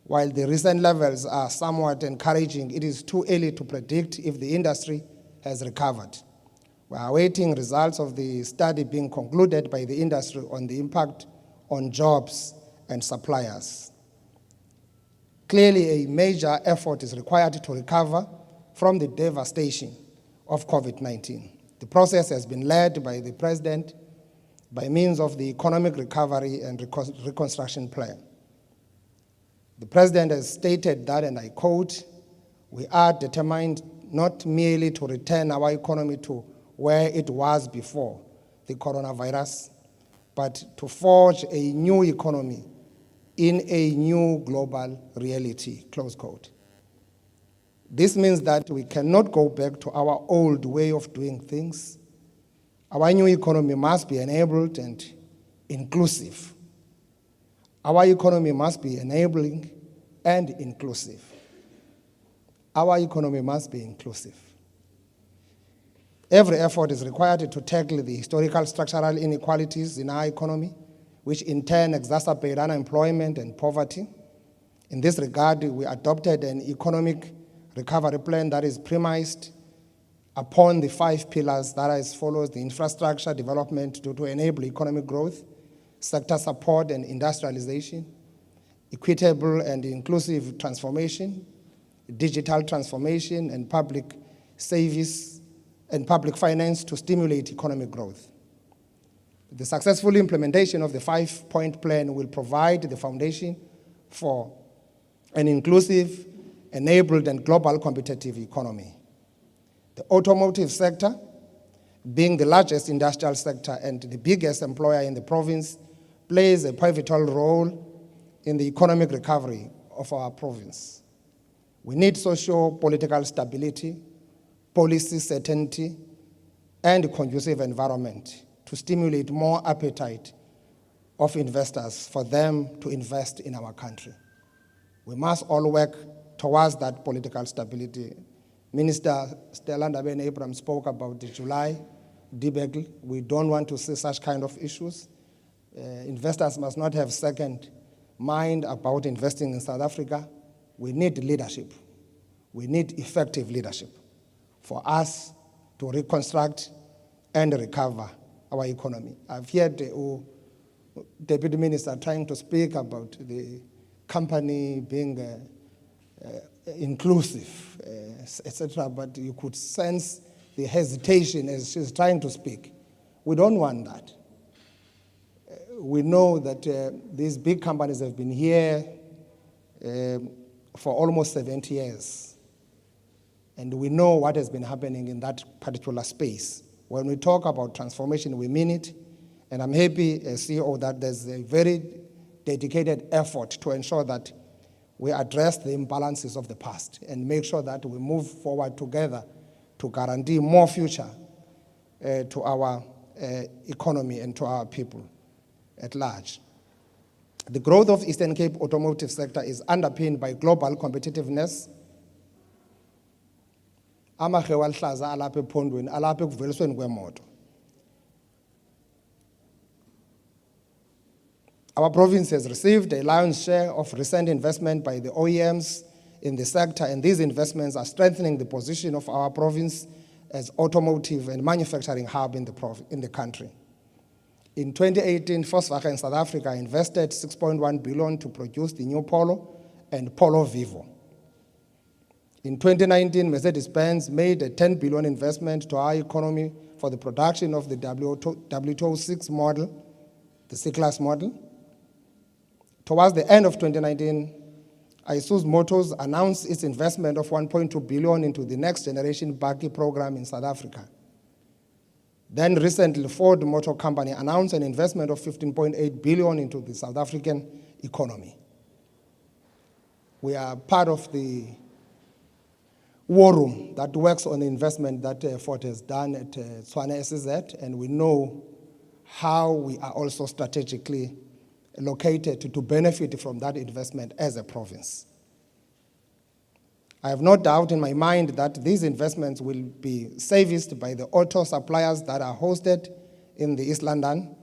While the recent levels are somewhat encouraging, it is too early to predict if the industry has recovered. We are awaiting results of the study being concluded by the industry on the impact on jobs and suppliers. Clearly, a major effort is required to recover from the devastation of COVID-19. The process has been led by the President by means of the Economic Recovery and Reconstruction Plan. The President has stated that, and I quote, "We are determined not merely to return our economy to where it was before the coronavirus, but to forge a new economy in a new global reality," close quote. This means that we cannot go back to our old way of doing things. Our new economy must be enabled and inclusive. Our economy must be enabling and inclusive. Our economy must be inclusive. Every effort is required to tackle the historical structural inequalities in our economy, which in turn exacerbate unemployment and poverty. In this regard, we adopted an economic recovery plan that is premised upon the 5 pillars that are as follows: the infrastructure development to enable economic growth, sector support and industrialization, equitable and inclusive transformation, digital transformation, and public service and public finance to stimulate economic growth. The successful implementation of the 5-point plan will provide the foundation for an inclusive, enabled, and global competitive economy. The automotive sector, being the largest industrial sector and the biggest employer in the province, plays a pivotal role in the economic recovery of our province. We need socio-political stability, policy certainty, and a conducive environment to stimulate more appetite of investors for them to invest in our country. We must all work towards that political stability. Minister Stella Ndabeni-Abraham spoke about the July debacle. We don't want to see such kind of issues. Investors must not have second mind about investing in South Africa. We need leadership. We need effective leadership for us to reconstruct and recover our economy. I've heard the Deputy Minister trying to speak about the company being inclusive, etc., but you could sense the hesitation as she's trying to speak. We don't want that. We know that these big companies have been here for almost 70 years. And we know what has been happening in that particular space. When we talk about transformation, we mean it. And I'm happy as CEO that there's a very dedicated effort to ensure that we address the imbalances of the past and make sure that we move forward together to guarantee more future to our economy and to our people at large. The growth of Eastern Cape automotive sector is underpinned by global competitiveness. Amahewa alhlaza alapha ephondweni alapha ekuvelisweni kwemoto. Our province has received a lion's share of recent investment by the OEMs in the sector, and these investments are strengthening the position of our province as automotive and manufacturing hub in the country. In 2018, Volkswagen South Africa invested 6.1 billion to produce the new Polo and Polo Vivo. In 2019, Mercedes-Benz made a 10 billion investment to our economy for the production of the W206 model, the C-Class model. Towards the end of 2019, Isuzu Motors announced its investment of 1.2 billion into the next generation Bakkie program in South Africa. Then recently, Ford Motor Company announced an investment of 15.8 billion into the South African economy. We are part of the war room that works on the investment that Ford has done at Tshwane SEZ, and we know how we are also strategically located to benefit from that investment as a province. I have no doubt in my mind that these investments will be serviced by the auto suppliers that are hosted in the East London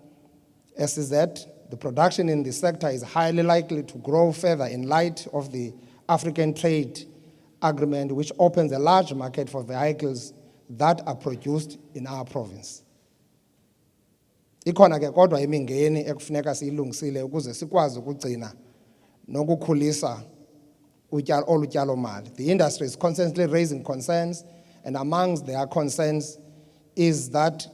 IDZ. The production in the sector is highly likely to grow further in light of the African Trade Agreement, which opens a large market for vehicles that are produced in our province. Ikhona ke kodwa imingeni ekufuneka siyilungisile ukuze sikwazi ukugcina nokukhulisa utyalo mali. The industry is constantly raising concerns, and amongst their concerns is that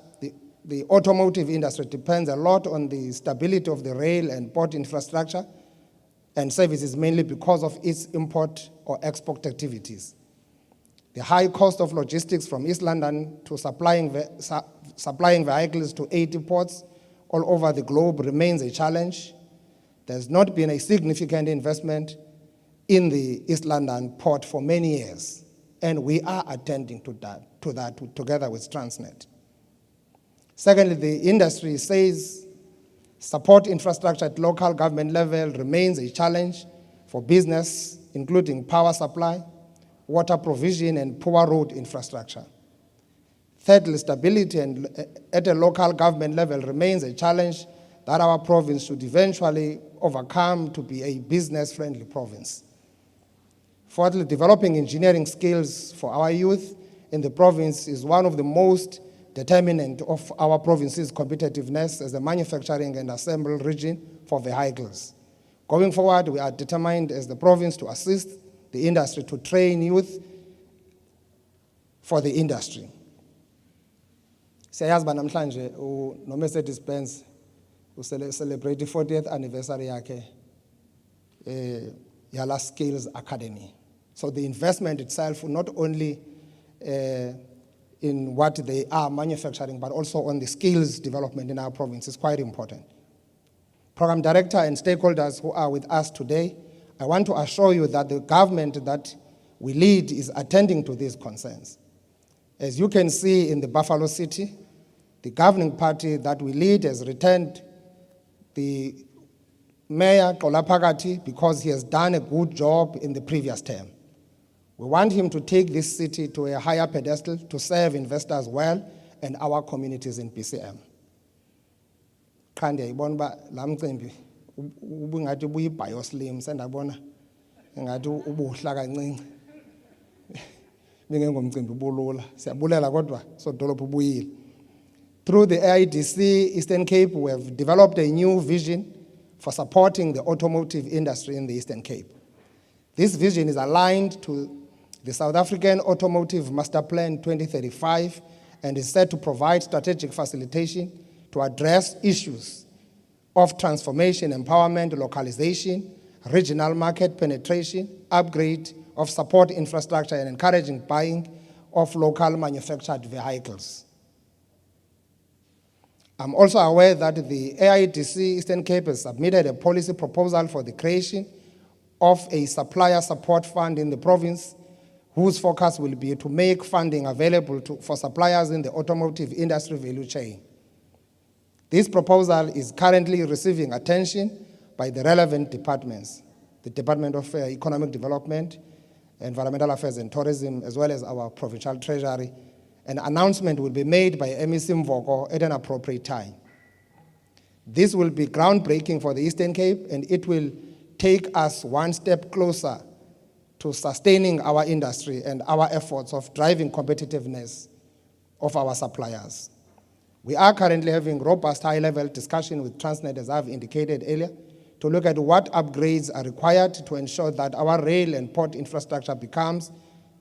the automotive industry depends a lot on the stability of the rail and port infrastructure and services, mainly because of its import or export activities. The high cost of logistics from East London to supplying vehicles to 80 ports all over the globe remains a challenge. There's not been a significant investment in the East London port for many years, and we are attending to that together with Transnet. Secondly, the industry says support infrastructure at local government level remains a challenge for business, including power supply, water provision, and poor road infrastructure. Thirdly, stability at a local government level remains a challenge that our province should eventually overcome to be a business-friendly province. Fourthly, developing engineering skills for our youth in the province is one of the most determinant of our province's competitiveness as a manufacturing and assembly region for vehicles. Going forward, we are determined as the province to assist the industry to train youth for the industry. Siyazi namhlanje no Mercedes-Benz celebrate the 40th anniversary yake Yala Skills Academy. So the investment itself, not only in what they are manufacturing, but also on the skills development in our province is quite important. Program Director and stakeholders who are with us today, I want to assure you that the government that we lead is attending to these concerns. As you can see in the Buffalo City, the governing party that we lead has returned the Mayor Kolapagati because he has done a good job in the previous term. We want him to take this city to a higher pedestal to serve investors well and our communities in PCM. Khandi ayibona ba lamcimbi ubungathi buyibhayoslim sendabona ngathi ubuhla kancinci bengengomcimbi ubulula siyabulela kodwa so dolophu ubuyile. Through the AIDC Eastern Cape, we have developed a new vision for supporting the automotive industry in the Eastern Cape. This vision is aligned to the South African Automotive Master Plan 2035 and is set to provide strategic facilitation to address issues of transformation, empowerment, localization, regional market penetration, upgrade of support infrastructure, and encouraging buying of local manufactured vehicles. I'm also aware that the AIDC Eastern Cape has submitted a policy proposal for the creation of a supplier support fund in the province, whose focus will be to make funding available for suppliers in the automotive industry value chain. This proposal is currently receiving attention by the relevant departments, the Department of Economic Development, Environmental Affairs and Tourism, as well as our Provincial Treasury. An announcement will be made by MEC Mvoko at an appropriate time. This will be groundbreaking for the Eastern Cape, and it will take us one step closer to sustaining our industry and our efforts of driving competitiveness of our suppliers. We are currently having robust high-level discussion with Transnet, as I've indicated earlier, to look at what upgrades are required to ensure that our rail and port infrastructure becomes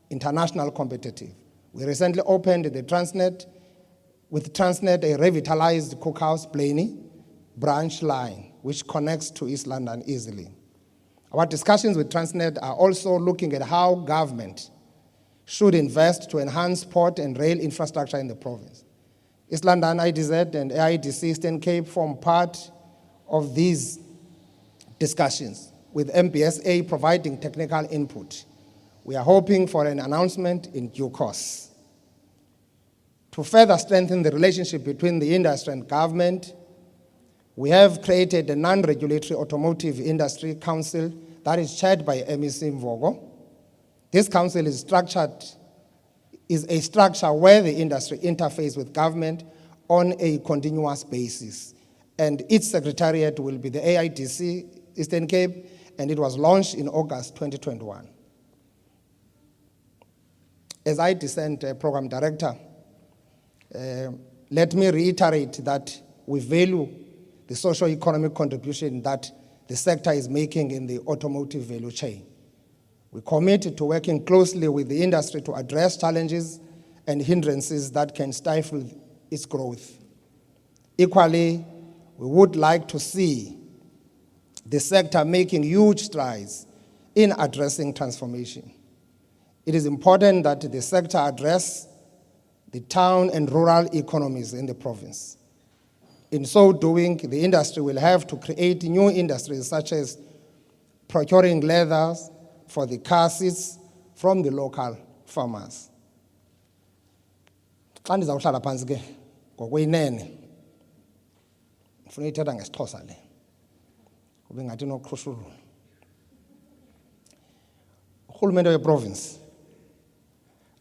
international competitive. We recently opened with Transnet a revitalized cookhouse Blaney branch line, which connects to East London easily. Our discussions with Transnet are also looking at how government should invest to enhance port and rail infrastructure in the province. East London IDZ and AIDC Eastern Cape form part of these discussions, with MBSA providing technical input. We are hoping for an announcement in due course. To further strengthen the relationship between the industry and government, we have created a non-regulatory automotive industry council that is chaired by MEC Mvoko. This council is a structure where the industry interfaces with government on a continuous basis. And its secretariat will be the AIDC Eastern Cape, and it was launched in August 2021. As IDC Program Director, let me reiterate that we value the socio-economic contribution that the sector is making in the automotive value chain. We commit to working closely with the industry to address challenges and hindrances that can stifle its growth. Equally, we would like to see the sector making huge strides in addressing transformation. It is important that the sector address the town and rural economies in the province. In so doing, the industry will have to create new industries such as procuring leathers for the car seats from the local farmers. Xa ndizawuhlala phantsi ke ngokweyinene ndifuna uyithetha ngesiXhosa le kube ngathi noqhushululu. Urhulumente weprovince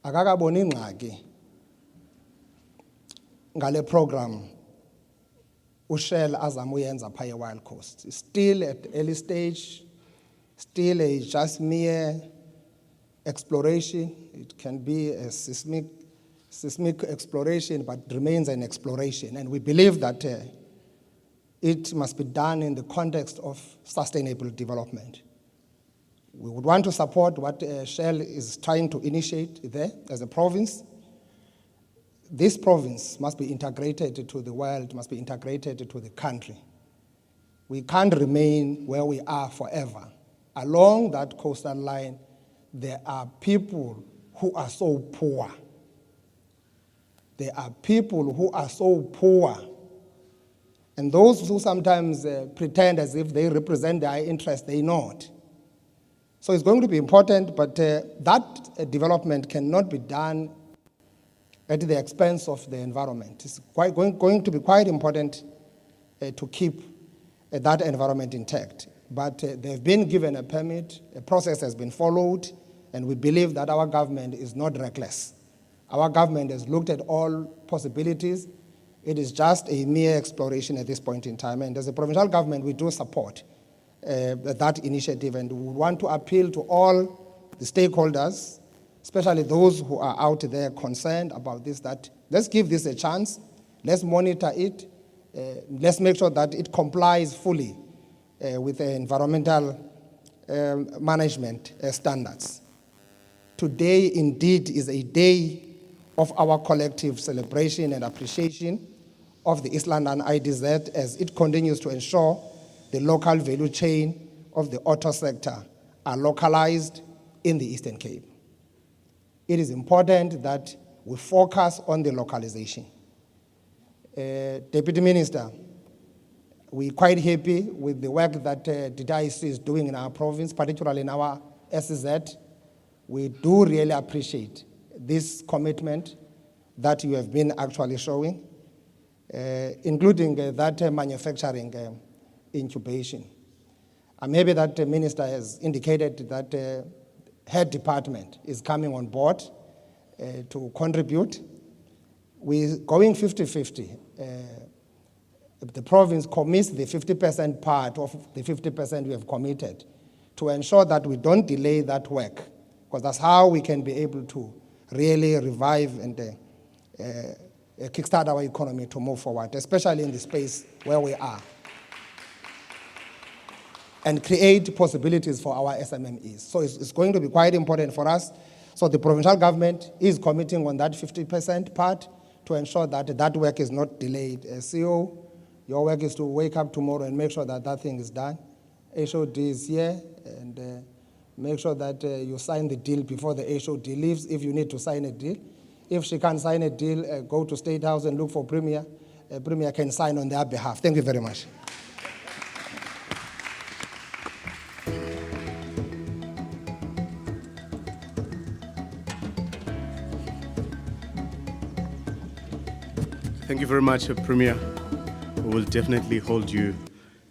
akakaboni ingxaki ngale program uShell azamuyenza phaya eWild Coast. Still at early stage, still a just mere exploration. It can be a seismic exploration, but remains an exploration. And we believe that it must be done in the context of sustainable development. We would want to support what Shell is trying to initiate there as a province. This province must be integrated to the world, must be integrated to the country. We can't remain where we are forever. Along that coastal line, there are people who are so poor. There are people who are so poor. And those who sometimes pretend as if they represent their interests, they not. So it's going to be important, but that development cannot be done at the expense of the environment. It's going to be quite important to keep that environment intact. But they've been given a permit, a process has been followed, and we believe that our government is not reckless. Our government has looked at all possibilities. It is just a mere exploration at this point in time. And as a provincial government, we do support that initiative, and we want to appeal to all the stakeholders, especially those who are out there concerned about this, that let's give this a chance, let's monitor it, let's make sure that it complies fully with the environmental management standards. Today, indeed, is a day of our collective celebration and appreciation of the East London IDZ as it continues to ensure the local value chain of the auto sector are localized in the Eastern Cape. It is important that we focus on the localization. Deputy Minister, we're quite happy with the work that DIC is doing in our province, particularly in our SZ. We do really appreciate this commitment that you have been actually showing, including that manufacturing incubation. I'm happy that the Minister has indicated that her department is coming on board to contribute. We're going 50-50. The province commits the 50% part of the 50% we have committed to ensure that we don't delay that work, because that's how we can be able to really revive and kickstart our economy to move forward, especially in the space where we are, and create possibilities for our SMMEs. So it's going to be quite important for us. So the provincial government is committing on that 50% part to ensure that that work is not delayed. CEO, your work is to wake up tomorrow and make sure that that thing is done. HOD is here, and make sure that you sign the deal before the HOD leaves if you need to sign a deal. If she can't sign a deal, go to State House and look for Premier. Premier can sign on their behalf. Thank you very much. Thank you very much, Premier. We will definitely hold you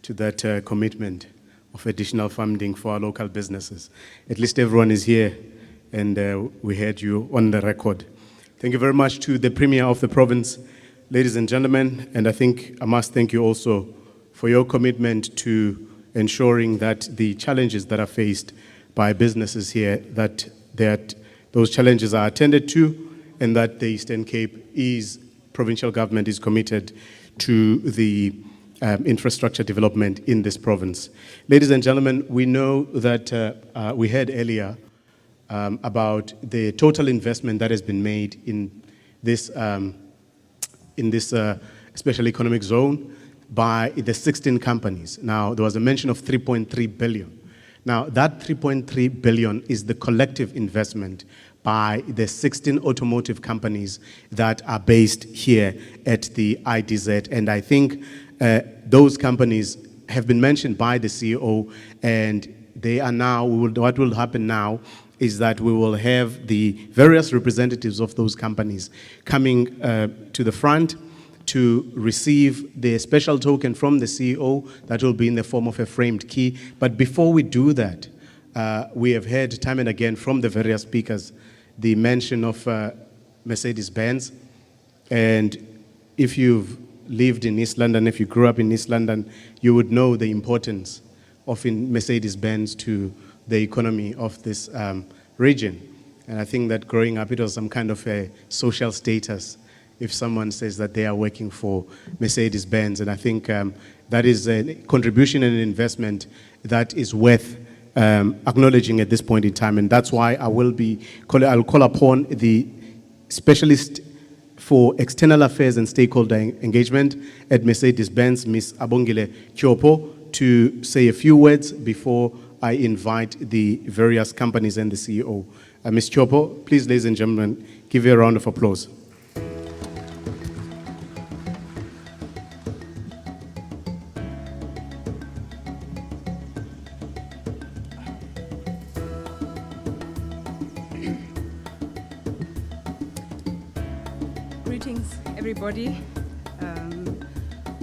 to that commitment of additional funding for our local businesses. At least everyone is here, and we heard you on the record. Thank you very much to the Premier of the province, ladies and gentlemen, and I think I must thank you also for your commitment to ensuring that the challenges that are faced by businesses here, that those challenges are attended to, and that the Eastern Cape provincial government is committed to the infrastructure development in this province. Ladies and gentlemen, we know that we heard earlier about the total investment that has been made in this special economic zone by the 16 companies. Now, there was a mention of 3.3 billion. Now, that 3.3 billion is the collective investment by the 16 automotive companies that are based here at the IDZ. And I think those companies have been mentioned by the CEO, and they are now, what will happen now is that we will have the various representatives of those companies coming to the front to receive the special token from the CEO that will be in the form of a framed key. But before we do that, we have heard time and again from the various speakers the mention of Mercedes-Benz. And if you've lived in East London, if you grew up in East London, you would know the importance of Mercedes-Benz to the economy of this region. And I think that growing up, it was some kind of a social status if someone says that they are working for Mercedes-Benz. And I think that is a contribution and an investment that is worth acknowledging at this point in time. And that's why I'll call upon the specialist for external affairs and stakeholder engagement at Mercedes-Benz, Ms. Abongile Kyopo, to say a few words before I invite the various companies and the CEO. Ms. Kyopo, please, ladies and gentlemen, give you a round of applause. Greetings, everybody.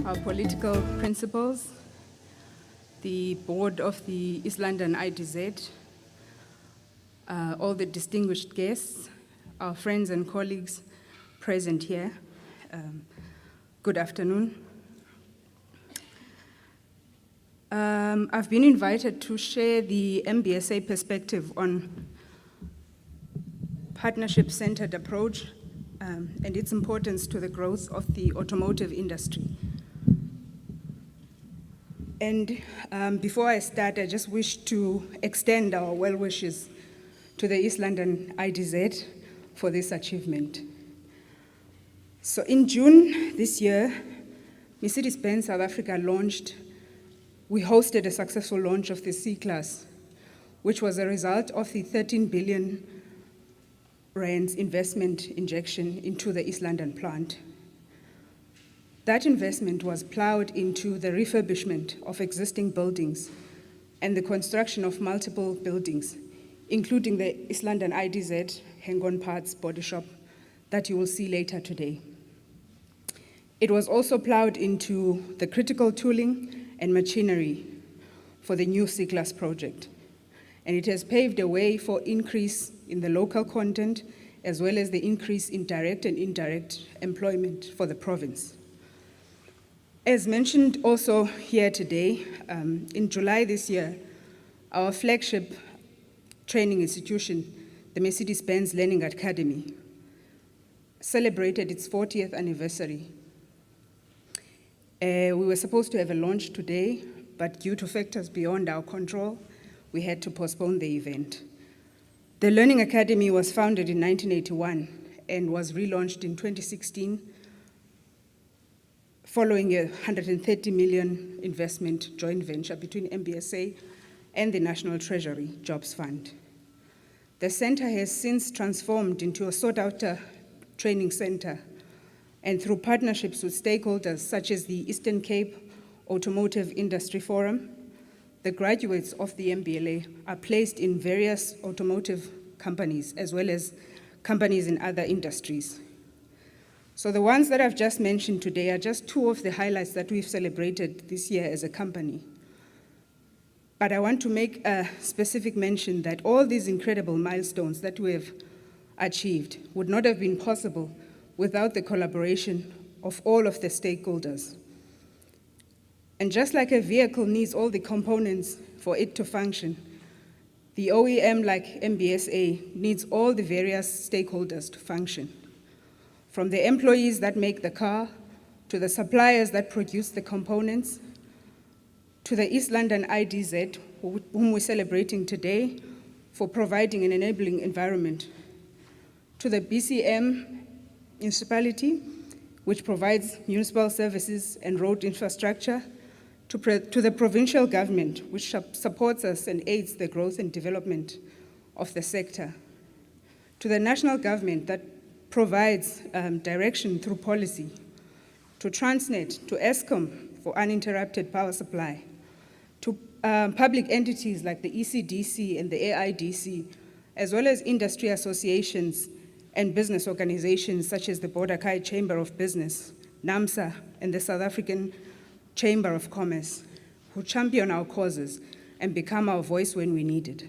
Our political principals, the board of the East London IDZ, all the distinguished guests, our friends and colleagues present here. Good afternoon. I've been invited to share the MBSA perspective on partnership-centered approach and its importance to the growth of the automotive industry. And before I start, I just wish to extend our well wishes to the East London IDZ for this achievement. So in June this year, Mercedes-Benz South Africa we hosted a successful launch of the C-Class, which was a result of the 13 billion rands investment injection into the East London plant. That investment was plowed into the refurbishment of existing buildings and the construction of multiple buildings, including the East London IDZ Hang-On Parts body shop that you will see later today. It was also plowed into the critical tooling and machinery for the new C-Class project. And it has paved a way for increase in the local content, as well as the increase in direct and indirect employment for the province. As mentioned also here today, in July this year, our flagship training institution, the Mercedes-Benz Learning Academy, celebrated its 40th anniversary. We were supposed to have a launch today, but due to factors beyond our control, we had to postpone the event. The Learning Academy was founded in 1981 and was relaunched in 2016 following a 130 million investment joint venture between MBSA and the National Treasury Jobs Fund. The center has since transformed into a sought-after training center, and through partnerships with stakeholders such as the Eastern Cape Automotive Industry Forum, the graduates of the MBLA are placed in various automotive companies as well as companies in other industries. So the ones that I've just mentioned today are just two of the highlights that we've celebrated this year as a company. But I want to make a specific mention that all these incredible milestones that we have achieved would not have been possible without the collaboration of all of the stakeholders. And just like a vehicle needs all the components for it to function, the OEM, like MBSA, needs all the various stakeholders to function. From the employees that make the car, to the suppliers that produce the components, to the East London IDZ, whom we're celebrating today, for providing an enabling environment, to the BCM municipality, which provides municipal services and road infrastructure, to the provincial government, which supports us and aids the growth and development of the sector, to the national government that provides direction through policy, to Transnet, to Eskom for uninterrupted power supply, to public entities like the ECDC and the AIDC, as well as industry associations and business organizations such as the Border-Kai Chamber of Business, NAMSA, and the South African Chamber of Commerce, who champion our causes and become our voice when we need it.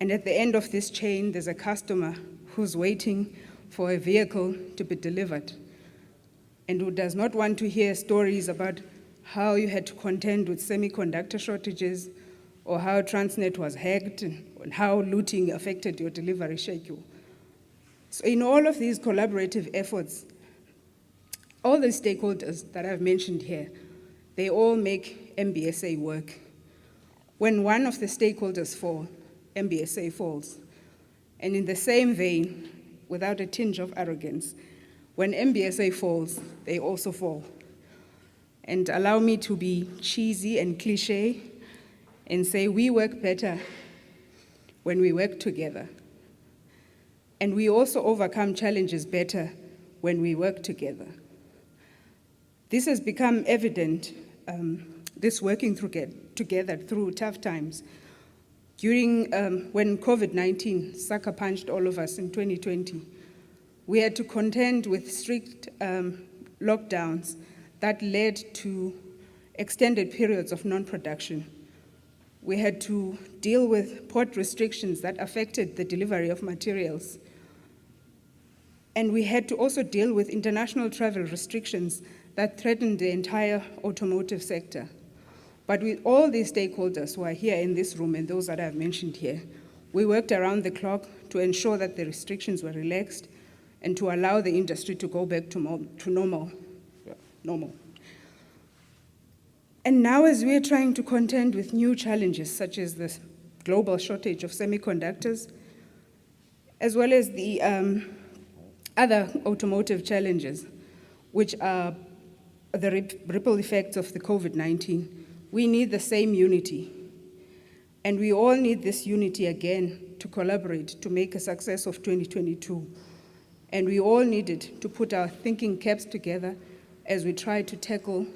And at the end of this chain, there's a customer who's waiting for a vehicle to be delivered. and who does not want to hear stories about how you had to contend with semiconductor shortages, or how Transnet was hacked, and how looting affected your delivery schedule. So in all of these collaborative efforts, all the stakeholders that I've mentioned here, they all make MBSA work. When one of the stakeholders fall, MBSA falls. And in the same vein, without a tinge of arrogance, when MBSA falls, they also fall. And allow me to be cheesy and cliche and say we work better when we work together. And we also overcome challenges better when we work together. This has become evident, this working together through tough times. During when COVID-19 sucker punched all of us in 2020, we had to contend with strict lockdowns that led to extended periods of non-production. We had to deal with port restrictions that affected the delivery of materials. And we had to also deal with international travel restrictions that threatened the entire automotive sector. But with all these stakeholders who are here in this room and those that I've mentioned here, we worked around the clock to ensure that the restrictions were relaxed and to allow the industry to go back to normal. And now, as we are trying to contend with new challenges, such as the global shortage of semiconductors, as well as the other automotive challenges, which are the ripple effects of the COVID-19, we need the same unity. And we all need this unity again to collaborate to make a success of 2022. And we all needed to put our thinking caps together as we try to tackle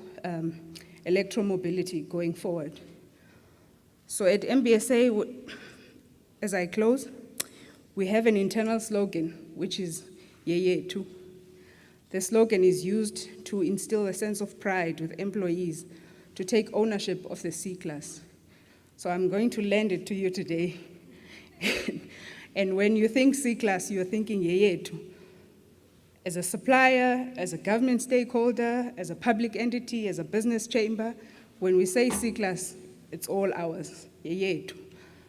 electromobility going forward. So at MBSA, as I close, we have an internal slogan, which is Yeye Tu. The slogan is used to instill a sense of pride with employees to take ownership of the C-class. So I'm going to lend it to you today. And when you think C-class, you're thinking Yeye Tu. As a supplier, as a government stakeholder, as a public entity, as a business chamber, when we say C-class, it's all ours, Yeye Tu.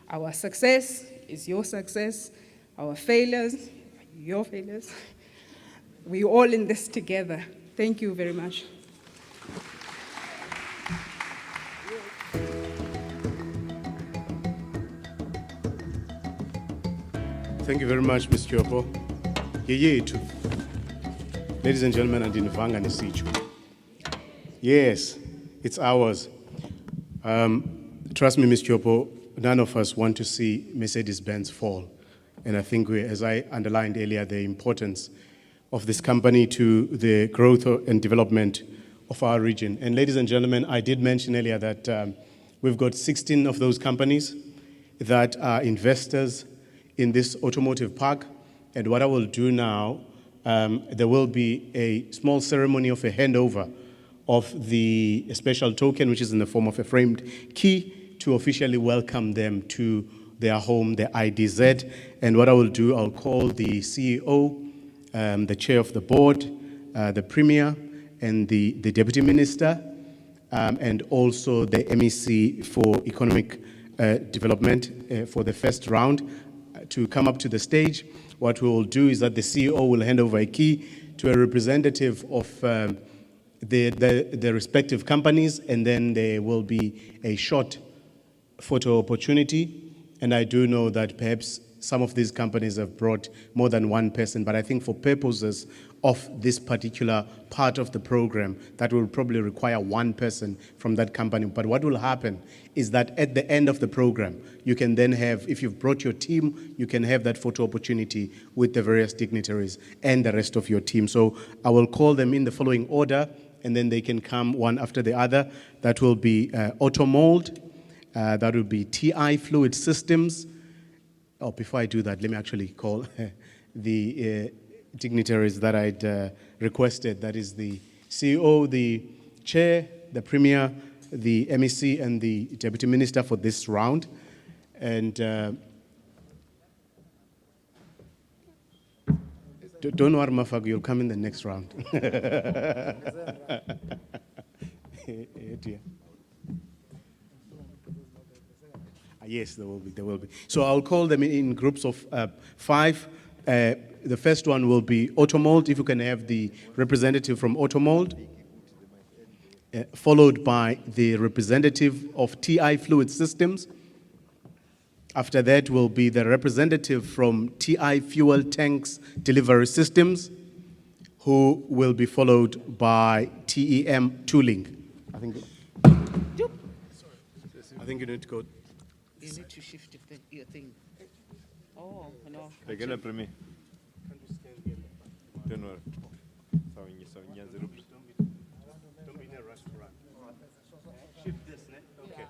Our success is your success, our failures, your failures. We're all in this together. Thank you very much. Thank you very much, Ms. Kyopo. Yeye Tu. Ladies and gentlemen, andinivanga nesichu. Yes, it's ours. Trust me, Ms. Kyopo, none of us want to see Mercedes-Benz fall. And I think as I underlined earlier, the importance of this company to the growth and development of our region. And ladies and gentlemen, I did mention earlier that we've got 16 of those companies that are investors in this automotive park. And what I will do now, there will be a small ceremony of a handover of the special token, which is in the form of a framed key, to officially welcome them to their home, the IDZ. And what I will do, I'll call the CEO, the chair of the board, the premier, and the deputy minister, and also the MEC for economic development for the first round to come up to the stage. What we will do is that the CEO will hand over a key to a representative of the respective companies, and then there will be a short photo opportunity. And I do know that perhaps some of these companies have brought more than one person, but I think for purposes of this particular part of the program, that will probably require one person from that company. But what will happen is that at the end of the program, you can then have, if you've brought your team, you can have that photo opportunity with the various dignitaries and the rest of your team. So I will call them in the following order, and then they can come one after the other. That will be Automotive, that will be TI Fluid Systems. Oh, before I do that, let me actually call the dignitaries that I'd requested. That is the CEO, the chair, the premier, the MEC, and the deputy minister for this round. And Don't worry, Mafago, you'll come in the next round. Dear. Yes, there will be. So I'll call them in groups of 5. The first one will be Automotive, if you can have the representative from Automotive, followed by the representative of TI Fluid Systems. After that will be the representative from TI Fuel Tanks Delivery Systems, who will be followed by TEM Tooling. I think you need to go. You need to shift your thing. Oh, no. Pegale para mim. Don't worry. Don't be in a rush to run. Shift this, ne? Okay.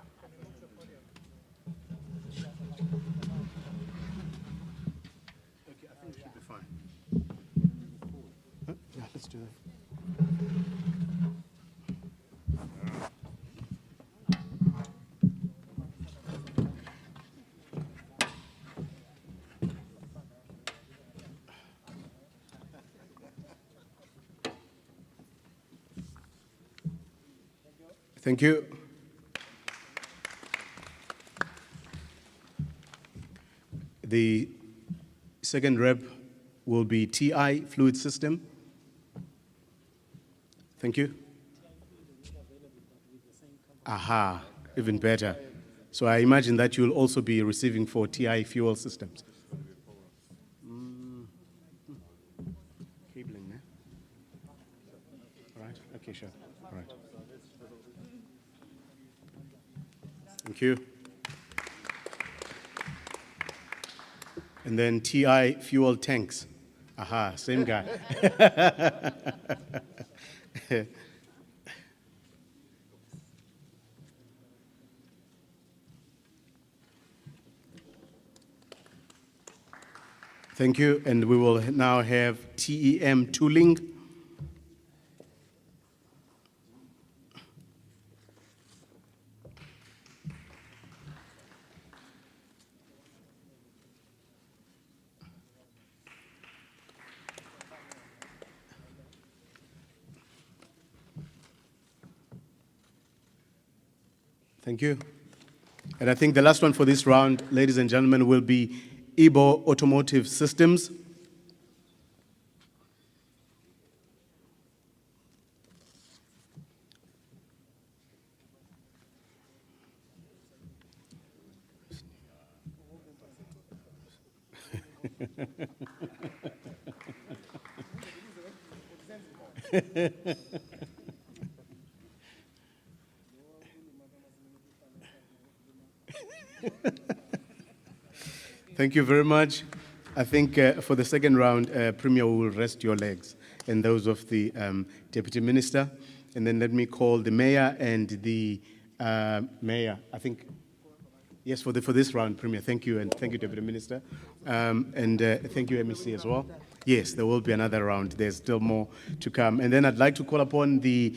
Okay, I think it should be fine. Huh? Yeah, let's do that. Thank you. The second rep will be TI Fluid System. Thank you. Aha, even better. So I imagine that you'll also be receiving for TI Fuel Systems. Cabling, eh? All right, okay, sure. All right. Thank you. And then TI Fuel Tanks. Aha, same guy. Thank you, and we will now have TEM Tooling. Thank you. And I think the last one for this round, ladies and gentlemen, will be Ibo Automotive Systems. Thank you very much. I think for the second round, Premier will rest your legs and those of the Deputy Minister. And then let me call the Mayor and the Mayor. I think, yes, for this round, Premier. Thank you, and thank you, Deputy Minister. And thank you, MEC, as well. Yes, there will be another round. There's still more to come. And then I'd like to call upon the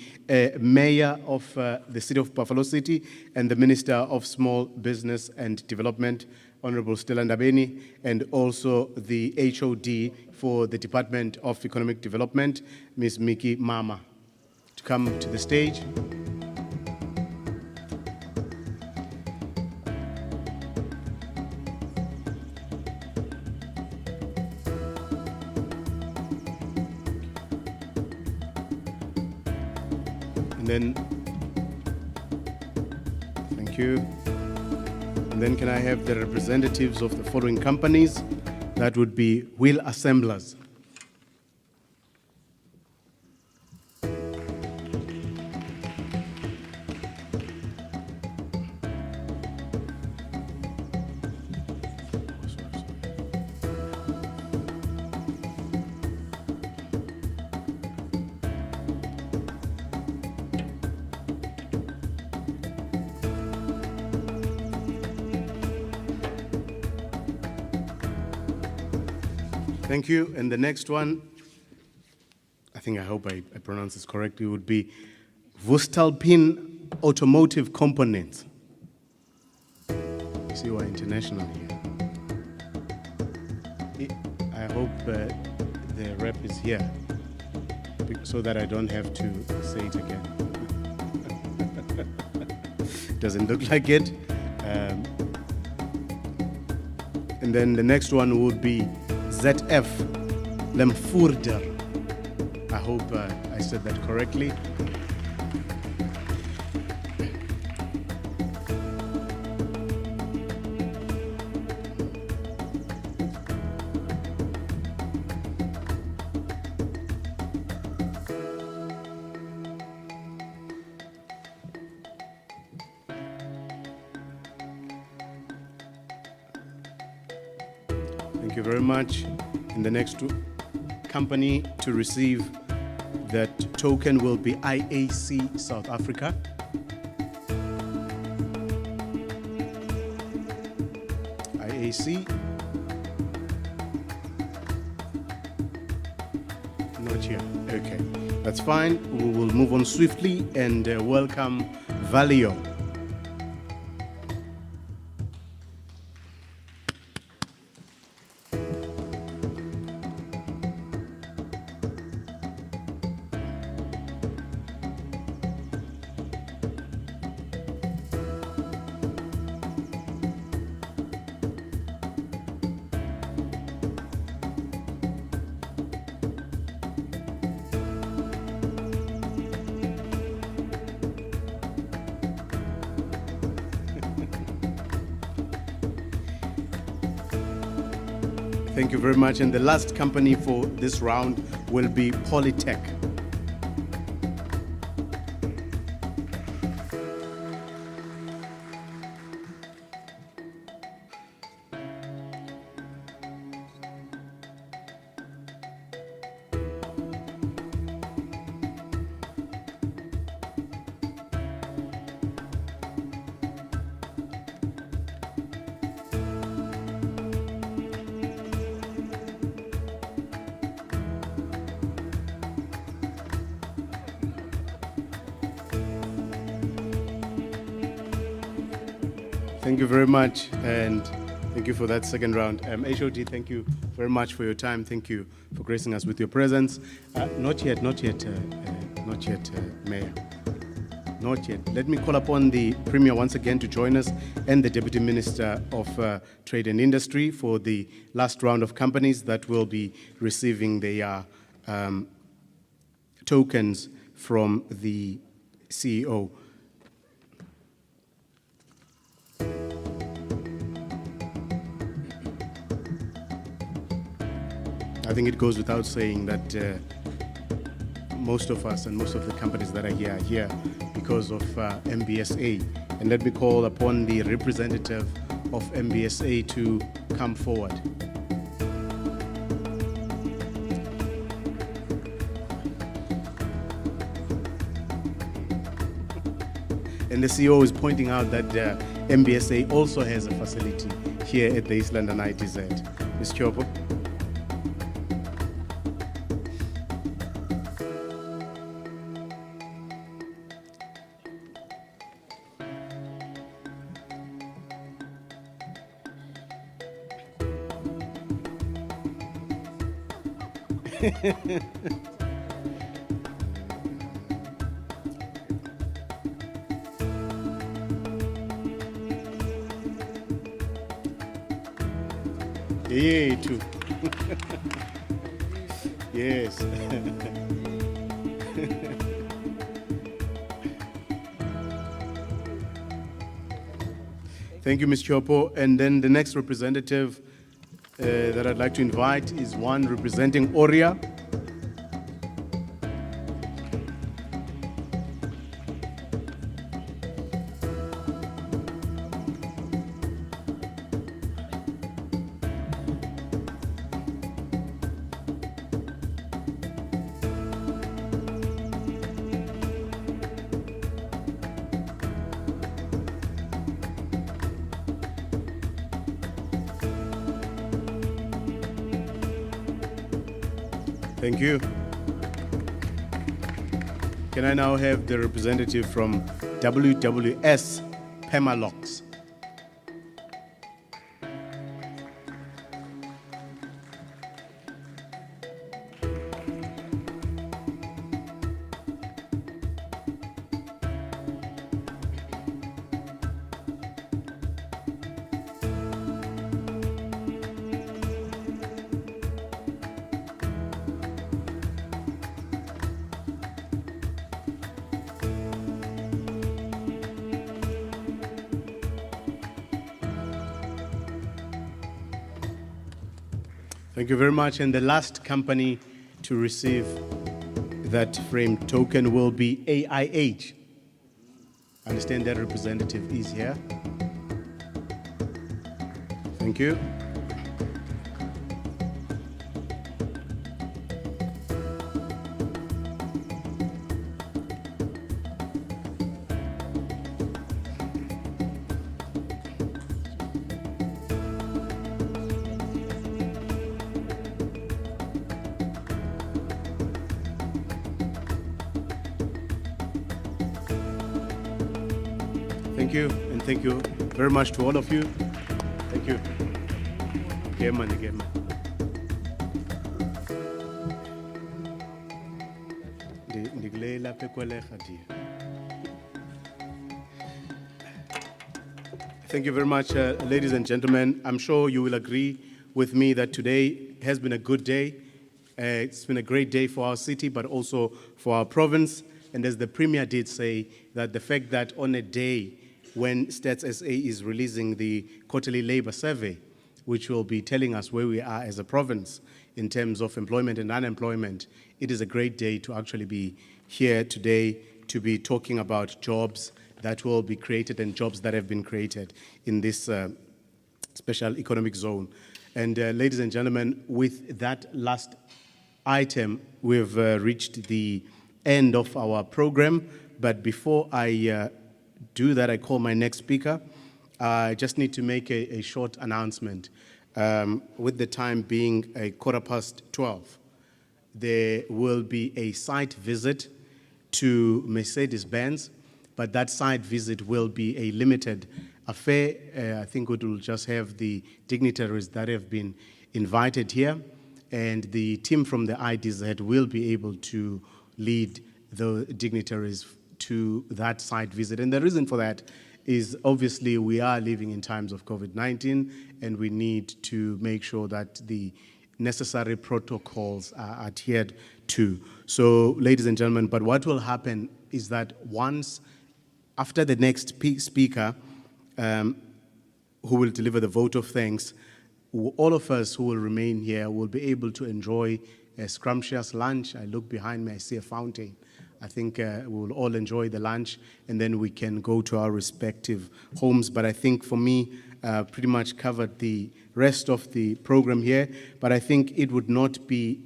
Mayor of the City of Buffalo City and the Minister of Small Business and Development, Honorable Stella Ndabeni, and also the HOD for the Department of Economic Development, Ms. Mickey Mama, to come to the stage. And then, thank you. And then can I have the representatives of the following companies? That would be Wheel Assemblers. Thank you. And the next one, I hope I pronounce this correctly, would be Voestalpine Automotive Components. You see, we're international here. I hope the rep is here, so that I don't have to say it again. Doesn't look like it. And then the next one would be ZF Lemfurder. I hope I said that correctly. Thank you very much. And the next company to receive that token will be IAC South Africa. IAC. Not here. Okay, that's fine. We will move on swiftly and welcome Valio. Thank you very much. And the last company for this round will be Polytech. Thank you very much, and thank you for that second round. HOD, thank you very much for your time. Thank you for gracing us with your presence. Not yet, Mayor. Not yet. Let me call upon the Premier once again to join us and the Deputy Minister of Trade and Industry for the last round of companies that will be receiving their tokens from the CEO. I think it goes without saying that most of us and most of the companies that are here because of MBSA. And let me call upon the representative of MBSA to come forward. And the CEO is pointing out that MBSA also has a facility here at the East London IDZ. Ms. Chopo. Yeah, too. Yes. Thank you, Ms. Chopo. And then the next representative that I'd like to invite is one representing Oria. Thank you. Can I now have the representative from WWS Pemalocks? Thank you very much. And the last company to receive that frame token will be AIH. I understand that representative is here. Thank you. Thank you, and thank you very much to all of you. Thank you. Again. Thank you very much, ladies and gentlemen. I'm sure you will agree with me that today has been a good day. It's been a great day for our city, but also for our province. And as the Premier did say, that the fact that on a day when Stats SA is releasing the quarterly labor survey, which will be telling us where we are as a province in terms of employment and unemployment, it is a great day to actually be here today to be talking about jobs that will be created and jobs that have been created in this special economic zone. And ladies and gentlemen, with that last item, we've reached the end of our program. But before I do that, I call my next speaker. I just need to make a short announcement. With the time being 12:15, there will be a site visit to Mercedes-Benz, but that site visit will be a limited affair. I think it will just have the dignitaries that have been invited here, and the team from the IDZ will be able to lead the dignitaries to that site visit. And the reason for that is obviously we are living in times of COVID-19, and we need to make sure that the necessary protocols are adhered to. So, ladies and gentlemen, but what will happen is that after the next speaker, who will deliver the vote of thanks, all of us who will remain here will be able to enjoy a scrumptious lunch. I look behind me, I see a fountain. I think we will all enjoy the lunch, and then we can go to our respective homes. But I think for me, pretty much covered the rest of the program here, but I think it would not be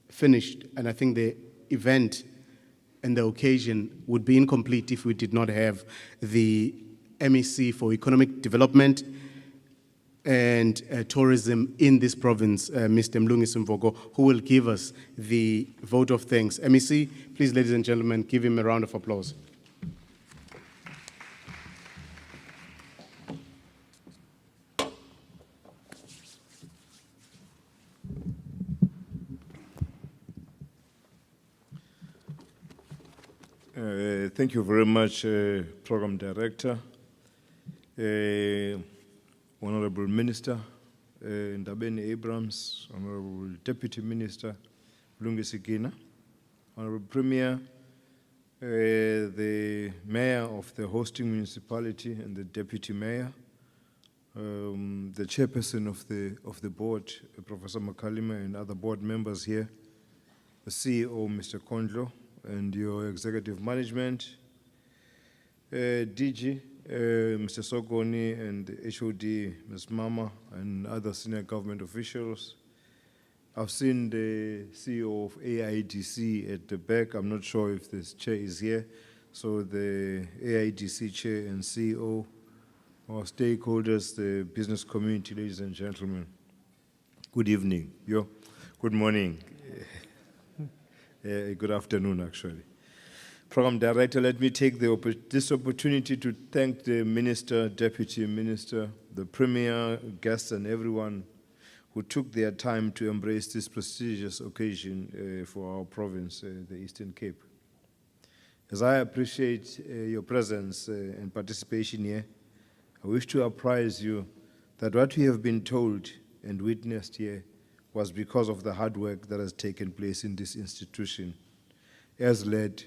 finished, and I think the event and the occasion would be incomplete if we did not have the MEC for Economic Development and Tourism in this province, Mr. Mlungisi Mvoko, who will give us the vote of thanks. MEC, please, ladies and gentlemen, give him a round of applause. Thank you very much, Program Director, Honorable Minister Ndabeni Abrams, Honorable Deputy Minister Mlungisi Gina, Honorable Premier, the Mayor of the hosting municipality and the Deputy Mayor, the Chairperson of the board, Professor Makalima, and other board members here, the CEO, Mr. Kondlo, and your executive management, DG, Mr. Sogoni, and HOD, Ms. Mama, and other senior government officials. I've seen the CEO of AIDC at the back. I'm not sure if this chair is here. So the AIDC chair and CEO, our stakeholders, the business community, ladies and gentlemen, good evening. Good morning. Good afternoon, actually. Program Director, let me take this opportunity to thank the Minister, Deputy Minister, the Premier, guests, and everyone who took their time to embrace this prestigious occasion for our province, the Eastern Cape. As I appreciate your presence and participation here, I wish to apprise you that what we have been told and witnessed here was because of the hard work that has taken place in this institution, as led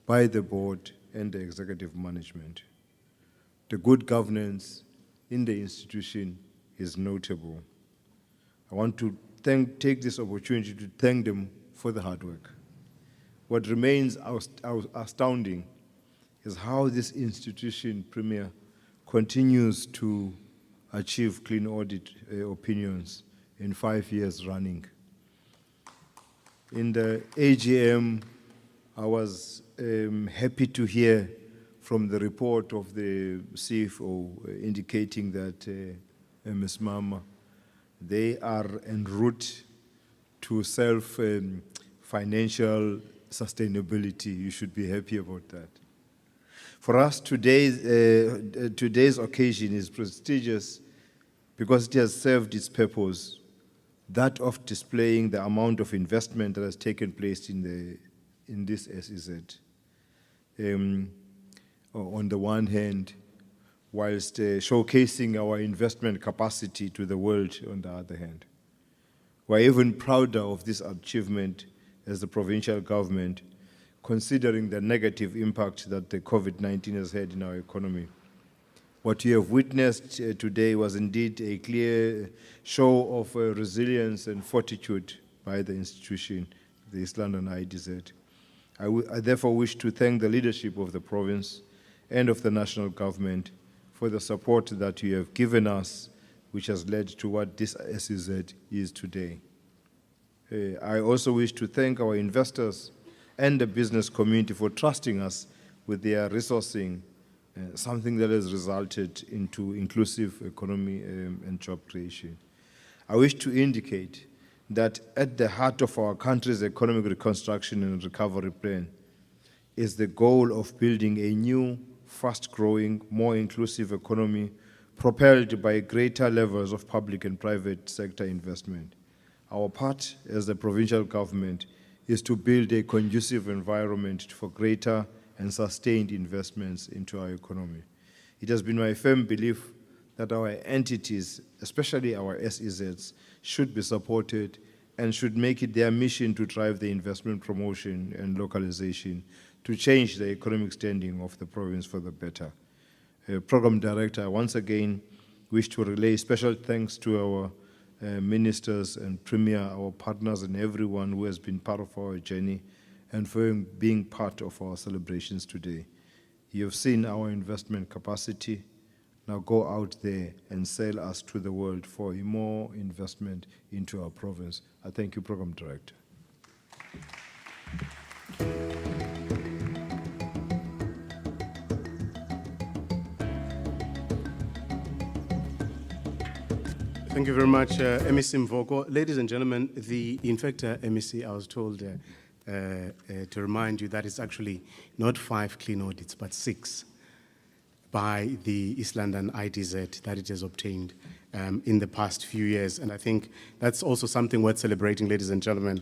by the board and the executive management. The good governance in the institution is notable. I want to take this opportunity to thank them for the hard work. What remains astounding is how this institution, Premier, continues to achieve clean audit opinions in 5 years running. In the AGM, I was happy to hear from the report of the CFO indicating that Ms. Mama, they are en route to self-financial sustainability. You should be happy about that. For us, today's occasion is prestigious because it has served its purpose, that of displaying the amount of investment that has taken place in this SEZ. On the one hand, whilst showcasing our investment capacity to the world on the other hand. We're even prouder of this achievement as the provincial government, considering the negative impact that the COVID-19 has had in our economy. What you have witnessed today was indeed a clear show of resilience and fortitude by the institution, the East London IDZ. I therefore wish to thank the leadership of the province and of the national government for the support that you have given us, which has led to what this SEZ is today. I also wish to thank our investors and the business community for trusting us with their resourcing, something that has resulted into inclusive economy and job creation. I wish to indicate that at the heart of our country's economic reconstruction and recovery plan is the goal of building a new, fast-growing, more inclusive economy propelled by greater levels of public and private sector investment. Our part as the provincial government is to build a conducive environment for greater and sustained investments into our economy. It has been my firm belief that our entities, especially our SEZs, should be supported and should make it their mission to drive the investment promotion and localization to change the economic standing of the province for the better. Program Director, I once again wish to relay special thanks to our ministers and Premier, our partners and everyone who has been part of our journey and for being part of our celebrations today. You have seen our investment capacity. Now go out there and sell us to the world for more investment into our province. I thank you, Program Director. Thank you very much, MEC Mvoko. Ladies and gentlemen, in fact, MEC, I was told to remind you that it's actually not 5 clean audits, but 6 by the East London IDZ that it has obtained in the past few years. And I think that's also something worth celebrating, ladies and gentlemen.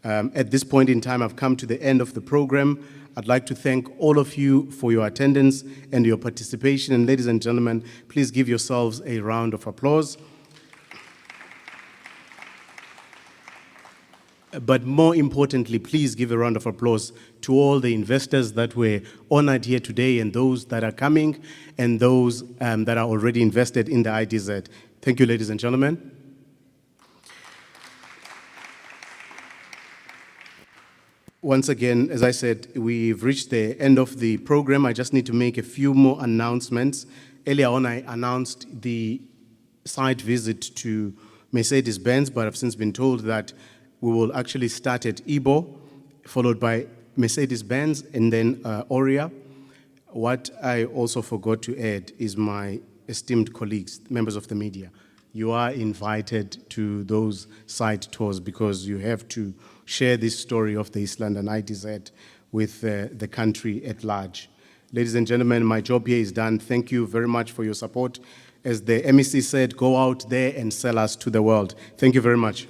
At this point in time, I've come to the end of the program. I'd like to thank all of you for your attendance and your participation. And ladies and gentlemen, please give yourselves a round of applause. But more importantly, please give a round of applause to all the investors that were honored here today and those that are coming and those that are already invested in the IDZ. Thank you, ladies and gentlemen. Once again, as I said, we've reached the end of the program. I just need to make a few more announcements. Earlier on, I announced the site visit to Mercedes-Benz, but I've since been told that we will actually start at Ibo, followed by Mercedes-Benz, and then Oria. What I also forgot to add is my esteemed colleagues, members of the media. You are invited to those site tours because you have to share this story of the East London IDZ with the country at large. Ladies and gentlemen, my job here is done. Thank you very much for your support. As the MEC said, go out there and sell us to the world. Thank you very much.